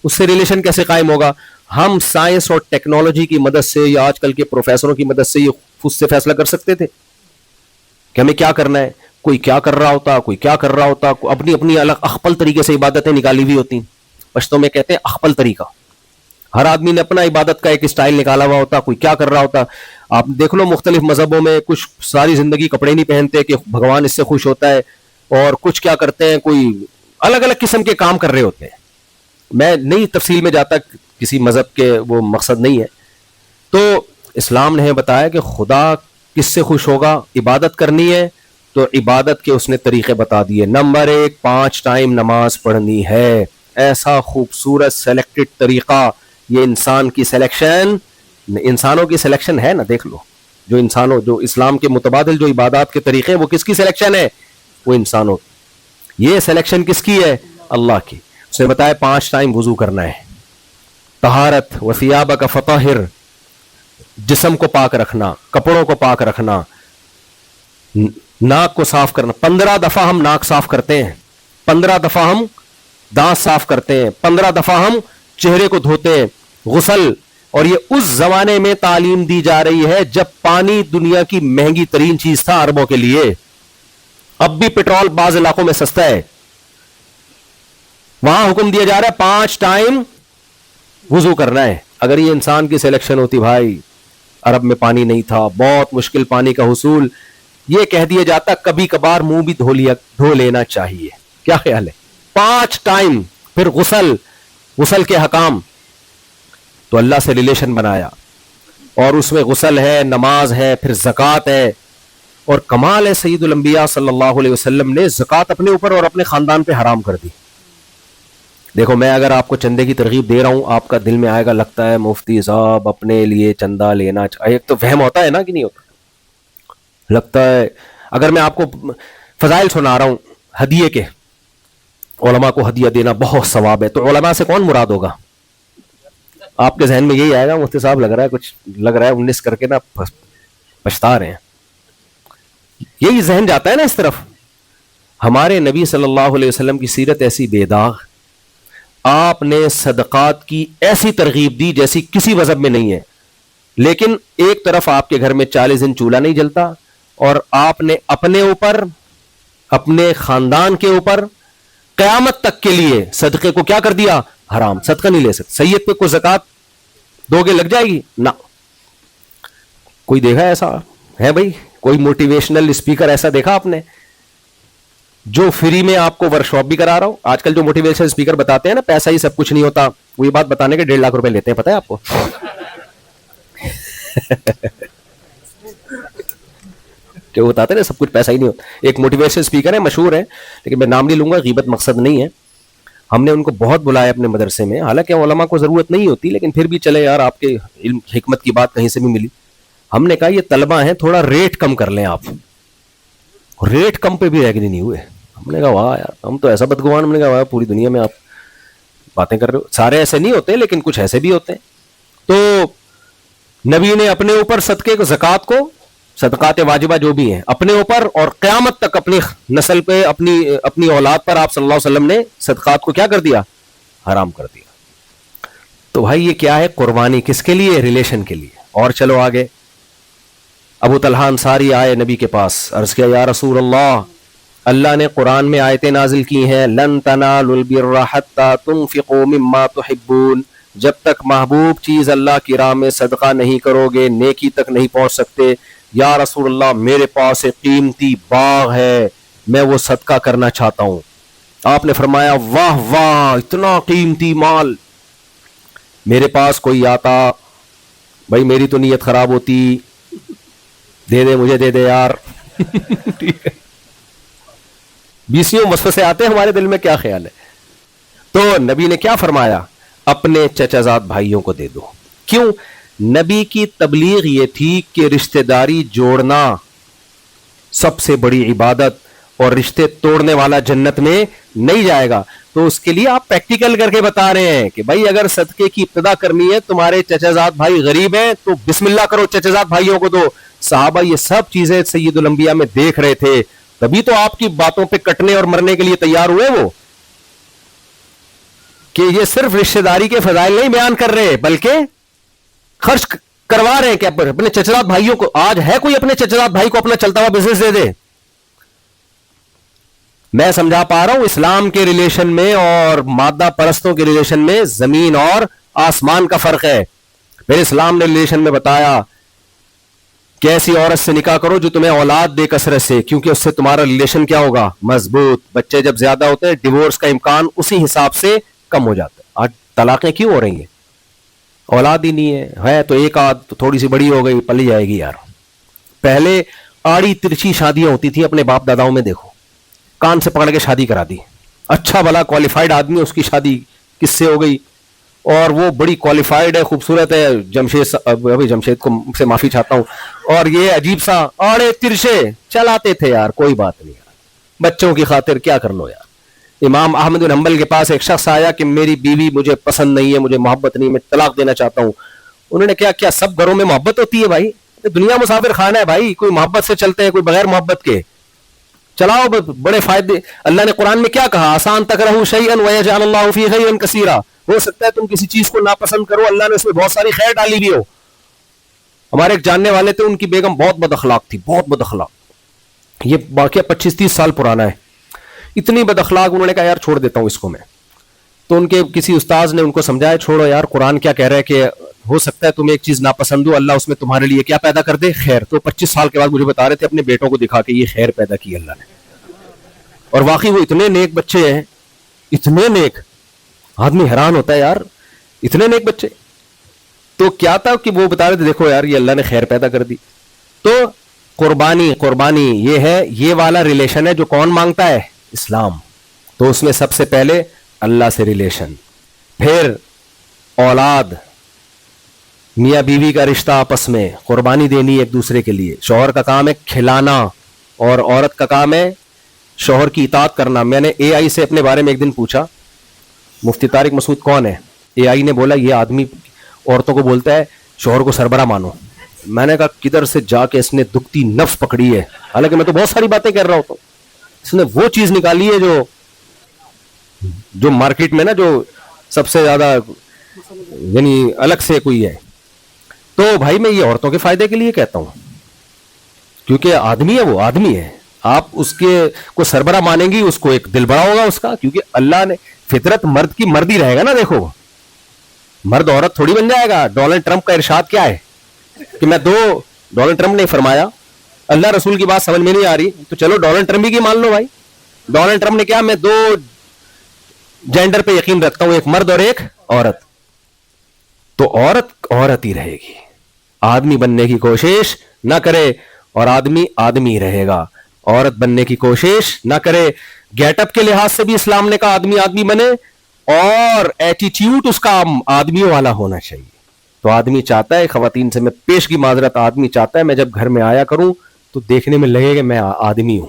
اس سے ریلیشن کیسے قائم ہوگا. ہم سائنس اور ٹیکنالوجی کی مدد سے یا آج کل کے پروفیسروں کی مدد سے یہ خود سے فیصلہ کر سکتے تھے کہ ہمیں کیا کرنا ہے, کوئی کیا کر رہا ہوتا, کوئی کیا کر رہا ہوتا, اپنی اپنی الگ اخپل طریقے سے عبادتیں نکالی ہوئی ہوتی. پشتوں میں کہتے ہیں اخپل طریقہ, ہر آدمی نے اپنا عبادت کا ایک اسٹائل نکالا ہوا ہوتا, کوئی کیا کر رہا ہوتا. آپ دیکھ لو مختلف مذہبوں میں کچھ ساری زندگی کپڑے نہیں پہنتے کہ بھگوان اس سے خوش ہوتا ہے, اور کچھ کیا کرتے ہیں, کوئی الگ الگ قسم کے کام کر رہے ہوتے ہیں. میں نہیں تفصیل میں جاتا, کسی مذہب کے وہ مقصد نہیں ہے. تو اسلام نے بتایا کہ خدا کس سے خوش ہوگا, عبادت کرنی ہے تو عبادت کے اس نے طریقے بتا دیے. نمبر 1, 5 ٹائم نماز پڑھنی ہے. ایسا خوبصورت سلیکٹڈ طریقہ, یہ انسان کی سلیکشن, انسانوں کی سلیکشن ہے نا, دیکھ لو جو انسانوں, جو اسلام کے متبادل جو عبادات کے طریقے, وہ کس کی سلیکشن ہے, وہ انسانوں. یہ سلیکشن کس کی ہے, اللہ کی. اس نے بتایا 5 ٹائم وضو کرنا ہے, طہارت وثیابک فطہر, جسم کو پاک رکھنا, کپڑوں کو پاک رکھنا, ناک کو صاف کرنا. 15 دفعہ ہم ناک صاف کرتے ہیں, 15 دفعہ ہم دانت صاف کرتے ہیں, 15 دفعہ ہم چہرے کو دھوتے ہیں, غسل. اور یہ اس زمانے میں تعلیم دی جا رہی ہے جب پانی دنیا کی مہنگی ترین چیز تھا عربوں کے لیے. اب بھی پٹرول بعض علاقوں میں سستا ہے, وہاں حکم دیا جا رہا ہے 5 ٹائم وضو کرنا ہے. اگر یہ انسان کی سلیکشن ہوتی, بھائی عرب میں پانی نہیں تھا, بہت مشکل پانی کا حصول, یہ کہہ دیا جاتا کبھی کبھار منہ بھی دھو لینا چاہیے. کیا خیال ہے, 5 ٹائم. پھر غسل کے حکام, تو اللہ سے ریلیشن بنایا, اور اس میں غسل ہے, نماز ہے, پھر زکوٰۃ ہے. اور کمال ہے سید الانبیاء صلی اللہ علیہ وسلم نے زکوٰۃ اپنے اوپر اور اپنے خاندان پہ حرام کر دی. دیکھو میں اگر آپ کو چندے کی ترغیب دے رہا ہوں, آپ کا دل میں آئے گا لگتا ہے مفتی صاحب اپنے لیے چندہ لینا چاہیے, ایک تو وہم ہوتا ہے نا کہ نہیں ہوتا, لگتا ہے. اگر میں آپ کو فضائل سنا رہا ہوں ہدیے کے, علماء کو ہدیہ دینا بہت ثواب ہے, تو علماء سے کون مراد ہوگا, آپ کے ذہن میں یہی آئے گا مفتی صاحب لگ رہا ہے کچھ لگ رہا ہے 19 کر کے نا پچھتا رہے ہیں, یہی ذہن جاتا ہے نا اس طرف. ہمارے نبی صلی اللہ علیہ وسلم کی سیرت ایسی بے داغ, آپ نے صدقات کی ایسی ترغیب دی جیسی کسی مذہب میں نہیں ہے. لیکن ایک طرف آپ کے گھر میں 40 دن چولہا نہیں جلتا, اور آپ نے اپنے اوپر, اپنے خاندان کے اوپر قیامت تک کے لیے صدقے کو کیا کر دیا, حرام. صدقہ نہیں لے سکتے. سید پہ کوئی زکات دو گے لگ جائے گی نہ. کوئی دیکھا ایسا ہے بھائی, کوئی موٹیویشنل اسپیکر ایسا دیکھا آپ نے جو فری میں آپ کو ورک شاپ بھی کرا رہا ہو؟ آج کل جو موٹیویشنل اسپیکر بتاتے ہیں نا پیسہ ہی سب کچھ نہیں ہوتا, وہ یہ بات بتانے کے 1.5 لاکھ روپے لیتے ہیں, پتہ ہے آپ کو. کہ وہ بتاتے نا سب کچھ پیسہ ہی نہیں ہوتا. ایک موٹیویشن اسپیکر ہے, مشہور ہے, لیکن میں نام نہیں لوں گا, غیبت مقصد نہیں ہے. ہم نے ان کو بہت بلایا اپنے مدرسے میں, حالانکہ علماء کو ضرورت نہیں ہوتی, لیکن پھر بھی چلے یار آپ کے علم حکمت کی بات کہیں سے بھی ملی. ہم نے کہا یہ طلبہ ہیں, تھوڑا ریٹ کم کر لیں آپ. ریٹ کم پہ بھی ایگری نہیں ہوئے. ہم نے کہا واہ یار, ہم تو ایسا بدگمان, ہم نے کہا واہ پوری دنیا میں آپ باتیں کر رہے ہو. سارے ایسے نہیں ہوتے, لیکن کچھ ایسے بھی ہوتے ہیں. تو نبی نے اپنے اوپر صدقے کو, زکوٰۃ کو, صدقات واجبہ جو بھی ہیں اپنے اوپر, اور قیامت تک اپنی نسل پہ, اپنی اولاد پر آپ صلی اللہ علیہ وسلم نے صدقات کو کیا کر دیا, حرام کر دیا. تو بھائی یہ کیا ہے, قربانی کس کے لیے, ریلیشن کے لیے. اور چلو آگے, ابو طلحہ انصاری آئے نبی کے پاس, عرض کیا یا رسول اللہ, اللہ نے قرآن میں آیتیں نازل کی ہیں, لن تنالوا البر حتى تنفقوا مما تحبون, جب تک محبوب چیز اللہ کی راہ میں صدقہ نہیں کرو گے نیکی تک نہیں پہنچ سکتے. یا رسول اللہ میرے پاس ایک قیمتی باغ ہے, میں وہ صدقہ کرنا چاہتا ہوں. آپ نے فرمایا واہ واہ, اتنا قیمتی مال. میرے پاس کوئی آتا, بھائی میری تو نیت خراب ہوتی, دے دے مجھے, دے دے یار. ٹھیک ہے, بیسیوں وسوسے آتے ہیں ہمارے دل میں, کیا خیال ہے. تو نبی نے کیا فرمایا, اپنے چچا زاد بھائیوں کو دے دو. کیوں؟ نبی کی تبلیغ یہ تھی کہ رشتہ داری جوڑنا سب سے بڑی عبادت, اور رشتے توڑنے والا جنت میں نہیں جائے گا. تو اس کے لیے آپ پریکٹیکل کر کے بتا رہے ہیں کہ بھائی اگر صدقے کی ابتدا کرنی ہے, تمہارے چچا زاد بھائی غریب ہیں تو بسم اللہ کرو, چچا زاد بھائیوں کو دو. صحابہ یہ سب چیزیں سید الانبیاء میں دیکھ رہے تھے, تبھی تو آپ کی باتوں پہ کٹنے اور مرنے کے لیے تیار ہوئے وہ, کہ یہ صرف رشتہ داری کے فضائل نہیں بیان کر رہے, بلکہ خرچ کروا رہے ہیں کہ اپنے چچرات بھائیوں کو. آج ہے کوئی اپنے چچرات بھائی کو اپنا چلتا ہوا بزنس دے دے؟ میں سمجھا پا رہا ہوں, اسلام کے ریلیشن میں اور مادہ پرستوں کے ریلیشن میں زمین اور آسمان کا فرق ہے. پھر اسلام نے ریلیشن میں بتایا کہ ایسی عورت سے نکاح کرو جو تمہیں اولاد دے کثرت سے, کیونکہ اس سے تمہارا ریلیشن کیا ہوگا, مضبوط. بچے جب زیادہ ہوتے ہیں ڈیورس کا امکان اسی حساب سے کم ہو جاتا ہے. آج طلاقیں کیوں ہو رہی ہیں, اولاد ہی نہیں ہے تو ایک آدھ تو تھوڑی سی بڑی ہو گئی, پلی جائے گی یار. پہلے آڑی ترچھی شادیاں ہوتی تھی, اپنے باپ داداؤں میں دیکھو, کان سے پکڑ کے شادی کرا دی, اچھا بھلا کوالیفائڈ آدمی, اس کی شادی کس سے ہو گئی, اور وہ بڑی کوالیفائڈ ہے, خوبصورت ہے, جمشید کو سے معافی چاہتا ہوں, اور یہ عجیب سا آڑے ترچھے چلاتے تھے یار, کوئی بات نہیں یار, بچوں کی خاطر کیا کر لو یار. امام احمد بن حنبل کے پاس ایک شخص آیا کہ میری بیوی مجھے پسند نہیں ہے, مجھے محبت نہیں, میں طلاق دینا چاہتا ہوں. انہوں نے کیا سب گھروں میں محبت ہوتی ہے بھائی؟ دنیا مسافر خانہ ہے بھائی, کوئی محبت سے چلتے ہیں, کوئی بغیر محبت کے. چلاؤ بڑے فائدے. اللہ نے قرآن میں کیا کہا, آسان تکرہوا شیئا ویجعل اللہ فیہ خیرا کثیرا. ہو سکتا ہے تم کسی چیز کو ناپسند کرو, اللہ نے اس میں بہت ساری خیر ڈالی بھی ہو. ہمارے ایک جاننے والے تھے, ان کی بیگم بہت بد اخلاق تھی, بہت بد اخلاق. یہ واقعہ 25-30 سال پرانا ہے. اتنی بد اخلاق, انہوں نے کہا یار چھوڑ دیتا ہوں اس کو میں. تو ان کے کسی استاذ نے ان کو سمجھایا, چھوڑو یار, قرآن کیا کہہ رہا ہے کہ ہو سکتا ہے تمہیں ایک چیز ناپسند ہو, اللہ اس میں تمہارے لیے کیا پیدا کر دے, خیر. تو 25 سال کے بعد مجھے بتا رہے تھے اپنے بیٹوں کو دکھا کے, یہ خیر پیدا کی اللہ نے. اور واقعی وہ اتنے نیک بچے ہیں, اتنے نیک, آدمی حیران ہوتا ہے یار, اتنے نیک بچے. تو کیا تھا کہ وہ بتا رہے تھے دیکھو یار یہ اللہ نے خیر پیدا کر دی. تو قربانی یہ ہے, یہ والا ریلیشن ہے جو کون مانگتا ہے, اسلام. تو اس میں سب سے پہلے اللہ سے ریلیشن, پھر اولاد, میاں بیوی کا رشتہ آپس میں, قربانی دینی ایک دوسرے کے لیے. شوہر کا کام ہے کھلانا, اور عورت کا کام ہے شوہر کی اطاعت کرنا. میں نے اے آئی سے اپنے بارے میں ایک دن پوچھا, مفتی طارق مسعود کون ہے؟ اے آئی نے بولا یہ آدمی عورتوں کو بولتا ہے شوہر کو سربراہ مانو. میں نے کہا کدھر سے جا کے اس نے دکھتی نفس پکڑی ہے, حالانکہ میں تو بہت ساری باتیں کر رہا ہوتا ہوں. اس نے وہ چیز نکالی ہے جو مارکیٹ میں نا جو سب سے زیادہ یعنی الگ سے کوئی ہے. تو بھائی میں یہ عورتوں کے فائدے کے لیے کہتا ہوں, کیونکہ آدمی ہے, وہ آدمی ہے. آپ اس کے کو سربراہ مانیں گی, اس کو ایک دل بڑا ہوگا اس کا, کیونکہ اللہ نے فطرت مرد کی مرد ہی رہے گا نا. دیکھو مرد عورت تھوڑی بن جائے گا. ڈونلڈ ٹرمپ کا ارشاد کیا ہے کہ میں ڈونلڈ ٹرمپ نے فرمایا, اللہ رسول کی بات سمجھ میں نہیں آ رہی تو چلو ڈونلڈ ٹرمپ ہی کی مان لو بھائی. ڈونلڈ ٹرمپ نے کیا, میں 2 جینڈر پہ یقین رکھتا ہوں, ایک مرد اور ایک عورت. تو عورت ہی رہے گی. آدمی بننے کی کوشش نہ کرے اور آدمی آدمی رہے گا. عورت بننے کی کوشش نہ کرے. گیٹ اپ کے لحاظ سے بھی اسلام نے کہا آدمی آدمی بنے, اور ایٹیٹیوڈ اس کا آدمیوں والا ہونا چاہیے. تو آدمی چاہتا ہے, خواتین سے میں پیش کی معذرت, آدمی چاہتا ہے میں جب گھر میں آیا کروں تو دیکھنے میں لگے کہ میں آدمی ہوں.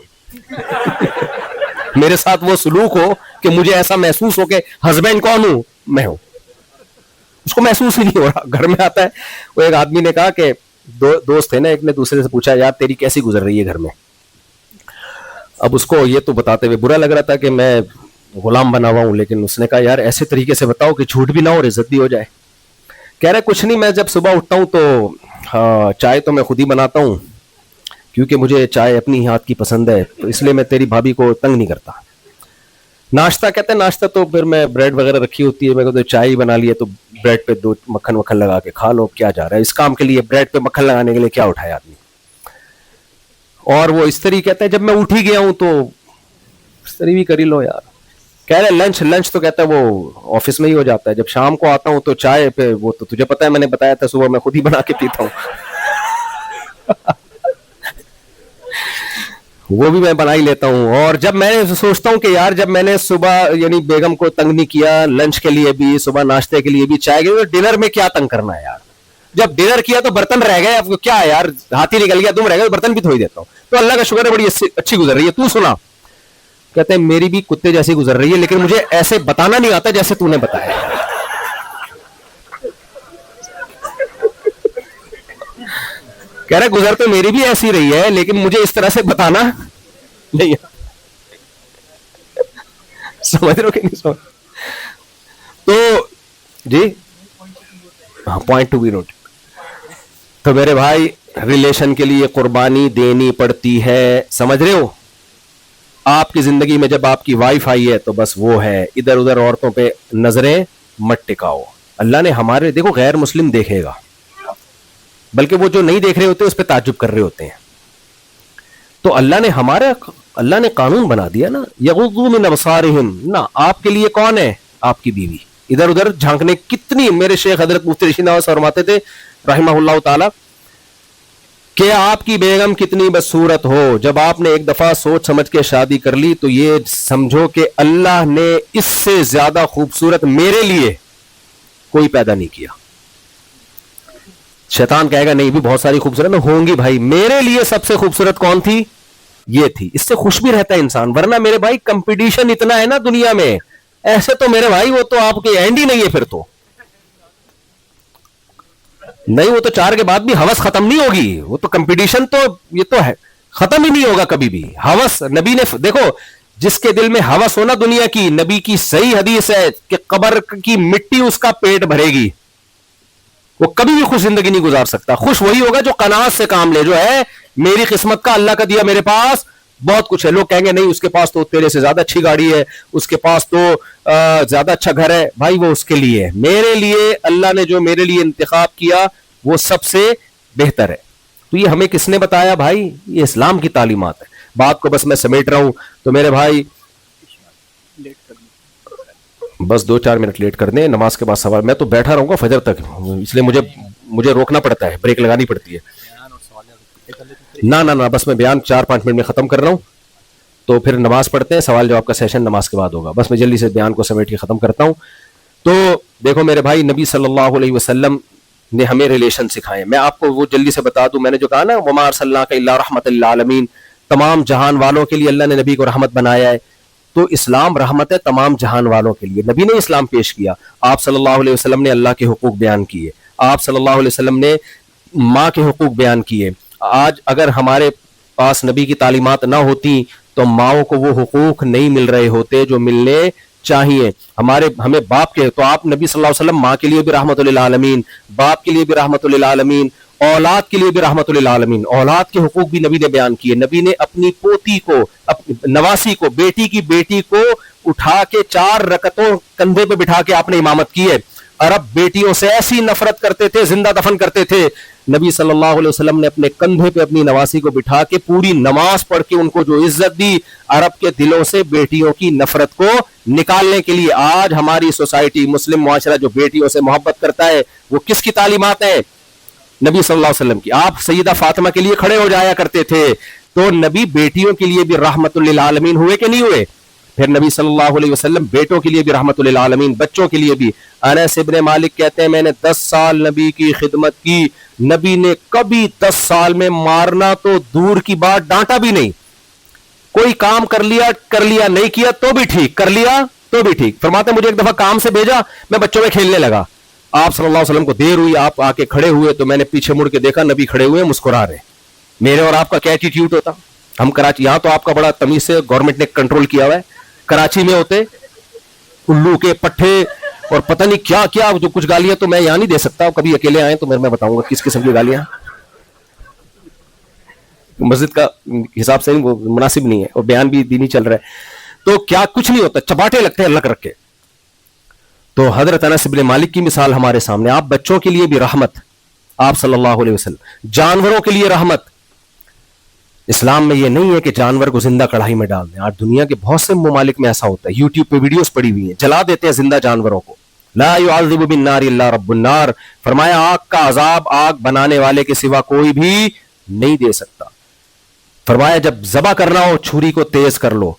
میرے ساتھ وہ سلوک ہو کہ مجھے ایسا محسوس ہو کہ ہسبینڈ کون ہوں, میں ہوں. اس کو محسوس ہی نہیں ہو رہا. گھر میں آتا ہے, وہ ایک آدمی نے کہا کہ دوست تھے نا, ایک نے دوسرے سے پوچھا یار تیری کیسی گزر رہی ہے گھر میں. اب اس کو یہ تو بتاتے ہوئے برا لگ رہا تھا کہ میں غلام بنا ہوا ہوں, لیکن اس نے کہا یار ایسے طریقے سے بتاؤ کہ جھوٹ بھی نہ ہو اور عزت بھی ہو جائے. کہہ رہے کچھ نہیں, میں جب صبح اٹھتا ہوں تو چائے تو میں خود ہی بناتا ہوں کیونکہ مجھے چائے اپنی ہاتھ کی پسند ہے, تو اس لیے میں تیری بھابھی کو تنگ نہیں کرتا. ناشتہ کہتے ہیں ناشتہ تو پھر میں بریڈ وغیرہ رکھی ہوتی ہے, میں کہتا چائے ہی بنا لی ہے تو بریڈ پہ دو مکھن وکھن لگا کے کھا لو, کیا جا رہا ہے اس کام کے لیے بریڈ پہ مکھن لگانے کے لیے کیا اٹھایا آدمی. اور وہ استری کہتے ہیں جب میں اٹھ ہی گیا ہوں تو استری بھی کر ہی لو یار. کہہ رہے لنچ تو کہتا ہے وہ آفس میں ہی ہو جاتا ہے, جب شام کو آتا ہوں تو چائے پہ وہ تو تجھے پتا ہے میں نے بتایا تھا صبح میں خود ہی بنا کے پیتا ہوں. وہ بھی میں بنا ہی لیتا ہوں. اور جب میں سوچتا ہوں کہ یار جب میں نے صبح یعنی بیگم کو تنگ نہیں کیا, لنچ کے لیے بھی, صبح ناشتے کے لیے بھی, چائے کے لیے, ڈنر میں کیا تنگ کرنا ہے یار. جب ڈنر کیا تو برتن رہ گئے, اب کیا ہے یار, ہاتھی نکل گیا تم رہ گئے, برتن بھی دھو ہی دیتا ہوں. تو اللہ کا شکر ہے بڑی اچھی گزر رہی ہے. تو سنا, کہتے ہیں میری بھی کتے جیسی گزر رہی ہے, لیکن مجھے ایسے بتانا نہیں آتا جیسے تو نے بتایا. کہہ رہے گزر تو میری بھی ایسی رہی ہے لیکن مجھے اس طرح سے بتانا نہیں. سمجھ رہے ہو کہ نہیں سمجھ. تو جی ہاں, پوائنٹ ٹو بی نوٹ. تو میرے بھائی ریلیشن کے لیے قربانی دینی پڑتی ہے, سمجھ رہے ہو. آپ کی زندگی میں جب آپ کی وائف آئی ہے تو بس وہ ہے, ادھر ادھر عورتوں پہ نظریں مت ٹکاؤ. اللہ نے ہمارے, دیکھو غیر مسلم دیکھے گا, بلکہ وہ جو نہیں دیکھ رہے ہوتے اس پہ تعجب کر رہے ہوتے ہیں. تو اللہ نے قانون بنا دیا نا, یغضوا من ابصارہم, نا آپ کے لیے کون ہے, آپ کی بیوی. ادھر ادھر جھانکنے کتنی, میرے شیخ حضرت مفتی رشید نواز فرماتے تھے رحمہ اللہ تعالی کہ آپ کی بیگم کتنی بدصورت ہو, جب آپ نے ایک دفعہ سوچ سمجھ کے شادی کر لی تو یہ سمجھو کہ اللہ نے اس سے زیادہ خوبصورت میرے لیے کوئی پیدا نہیں کیا. شیطان کہے گا نہیں بھی بہت ساری خوبصورت ہوں گی, بھائی میرے لیے سب سے خوبصورت کون تھی, یہ تھی. اس سے خوش بھی رہتا ہے انسان, ورنہ میرے بھائی کمپٹیشن اتنا ہے نا دنیا میں, ایسے تو میرے بھائی وہ تو آپ کے اینڈ ہی نہیں ہے. پھر تو نہیں, وہ تو 4 کے بعد بھی ہوس ختم نہیں ہوگی, وہ تو کمپٹیشن تو یہ تو ہے ختم ہی نہیں ہوگا کبھی بھی. ہوس نبی نے, دیکھو جس کے دل میں ہوس ہونا دنیا کی, نبی کی صحیح حدیث ہے کہ قبر کی مٹی اس کا پیٹ بھرے گی, وہ کبھی بھی خوش زندگی نہیں گزار سکتا. خوش وہی ہوگا جو قناعت سے کام لے, جو ہے میری قسمت کا, اللہ کا دیا, میرے پاس بہت کچھ ہے. لوگ کہیں گے نہیں اس کے پاس تو تیرے سے زیادہ اچھی گاڑی ہے, اس کے پاس تو زیادہ اچھا گھر ہے. بھائی وہ اس کے لیے ہے, میرے لیے اللہ نے جو میرے لیے انتخاب کیا وہ سب سے بہتر ہے. تو یہ ہمیں کس نے بتایا بھائی, یہ اسلام کی تعلیمات ہے. بات کو بس میں سمیٹ رہا ہوں. تو میرے بھائی بس 2-4 منٹ لیٹ کر دیں, نماز کے بعد سوال, میں تو بیٹھا رہوں گا فجر تک, اس لیے مجھے روکنا پڑتا ہے, بریک لگانی پڑتی ہے. نہ بس میں بیان 4-5 منٹ میں ختم کر رہا ہوں, تو پھر نماز پڑھتے ہیں, سوال جواب کا سیشن نماز کے بعد ہوگا. بس میں جلدی سے بیان کو سمیٹ کے ختم کرتا ہوں. تو دیکھو میرے بھائی, نبی صلی اللہ علیہ وسلم نے ہمیں ریلیشن سکھائے. میں آپ کو وہ جلدی سے بتا دوں, میں نے جو کہا نا وما ارسلناک الا رحمۃ للعالمین, تمام جہان والوں کے لیے اللہ نے نبی کو رحمت بنایا ہے. تو اسلام رحمت ہے تمام جہان والوں کے لیے. نبی نے اسلام پیش کیا, آپ صلی اللہ علیہ وسلم نے اللہ کے حقوق بیان کیے, آپ صلی اللہ علیہ وسلم نے ماں کے حقوق بیان کیے. آج اگر ہمارے پاس نبی کی تعلیمات نہ ہوتی تو ماؤں کو وہ حقوق نہیں مل رہے ہوتے جو ملنے چاہیے. ہمیں باپ کے, تو آپ نبی صلی اللہ علیہ وسلم ماں کے لیے بھی رحمت للعالمین, باپ کے لیے بھی رحمت للعالمین, اولاد کے لیے بھی رحمت للعالمین. اولاد کے حقوق بھی نبی نے بیان کیے. نبی نے اپنی پوتی کو, نواسی کو, بیٹی کو اٹھا کے 4 رکعتوں کندھے پہ بٹھا کے آپ نے امامت کی ہے. عرب بیٹیوں سے ایسی نفرت کرتے تھے, زندہ دفن کرتے تھے. نبی صلی اللہ علیہ وسلم نے اپنے کندھے پہ اپنی نواسی کو بٹھا کے پوری نماز پڑھ کے ان کو جو عزت دی, عرب کے دلوں سے بیٹیوں کی نفرت کو نکالنے کے لیے. آج ہماری سوسائٹی, مسلم معاشرہ جو بیٹیوں سے محبت کرتا ہے, وہ کس کی تعلیمات ہیں؟ نبی صلی اللہ علیہ وسلم کی. آپ سیدہ فاطمہ کے لیے کھڑے ہو جایا کرتے تھے. تو نبی بیٹیوں کے لیے بھی رحمت للعالمین ہوئے کہ نہیں ہوئے؟ پھر نبی صلی اللہ علیہ وسلم بیٹوں کے لیے بھی رحمت للعالمین, بچوں کے لیے بھی. انس ابن مالک کہتے ہیں میں نے 10 سال نبی کی خدمت کی, نبی نے کبھی 10 سال میں مارنا تو دور کی بات ڈانٹا بھی نہیں. کوئی کام کر لیا نہیں کیا تو بھی ٹھیک, کر لیا تو بھی ٹھیک. فرماتے مجھے ایک دفعہ کام سے بھیجا, میں بچوں میں کھیلنے لگا, آپ صلی اللہ علیہ وسلم کو دیر ہوئی, آپ آ کے کھڑے ہوئے تو میں نے پیچھے مڑ کے دیکھا نبی کھڑے ہوئے مسکرا رہے. میرے اور آپ کا کیا ایٹیٹیوڈ ہوتا؟ ہم کراچی, یہاں تو آپ کا بڑا تمیز سے گورنمنٹ نے کنٹرول کیا ہوا ہے, کراچی میں ہوتے الو کے پٹھے اور پتہ نہیں کیا کیا, جو کچھ گالیاں تو میں یہاں نہیں دے سکتا, کبھی اکیلے آئے تو میں بتاؤں گا کس قسم کی گالیاں. مسجد کا حساب سے وہ مناسب نہیں ہے, اور بیان بھی دینی چل رہا ہے. تو کیا کچھ نہیں ہوتا, چپاٹے لگتے ہیں اللہ رکھ کے. تو حضرت انس بن مالک کی مثال ہمارے سامنے. آپ بچوں کے لیے بھی رحمت, آپ صلی اللہ علیہ وسلم, جانوروں کے لیے رحمت. اسلام میں یہ نہیں ہے کہ جانور کو زندہ کڑھائی میں ڈال دیں. آج دنیا کے بہت سے ممالک میں ایسا ہوتا ہے, یوٹیوب پہ ویڈیوز پڑی ہوئی ہیں, جلا دیتے ہیں زندہ جانوروں کو. لا يعذب بالنار الا رب النار, فرمایا آگ کا عذاب آگ بنانے والے کے سوا کوئی بھی نہیں دے سکتا. فرمایا جب ذبح کرنا ہو چھری کو تیز کر لو.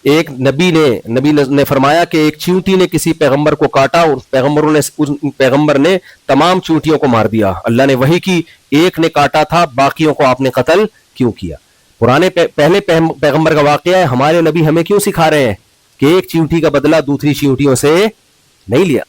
ایک نبی نے فرمایا کہ ایک چیونٹی نے کسی پیغمبر کو کاٹا, پیغمبر نے تمام چیونٹیوں کو مار دیا. اللہ نے وحی کی, ایک نے کاٹا تھا, باقیوں کو آپ نے قتل کیوں کیا؟ پہلے پیغمبر کا واقعہ ہے, ہمارے نبی ہمیں کیوں سکھا رہے ہیں کہ ایک چیونٹی کا بدلہ دوسری چیونٹیوں سے نہیں لیا.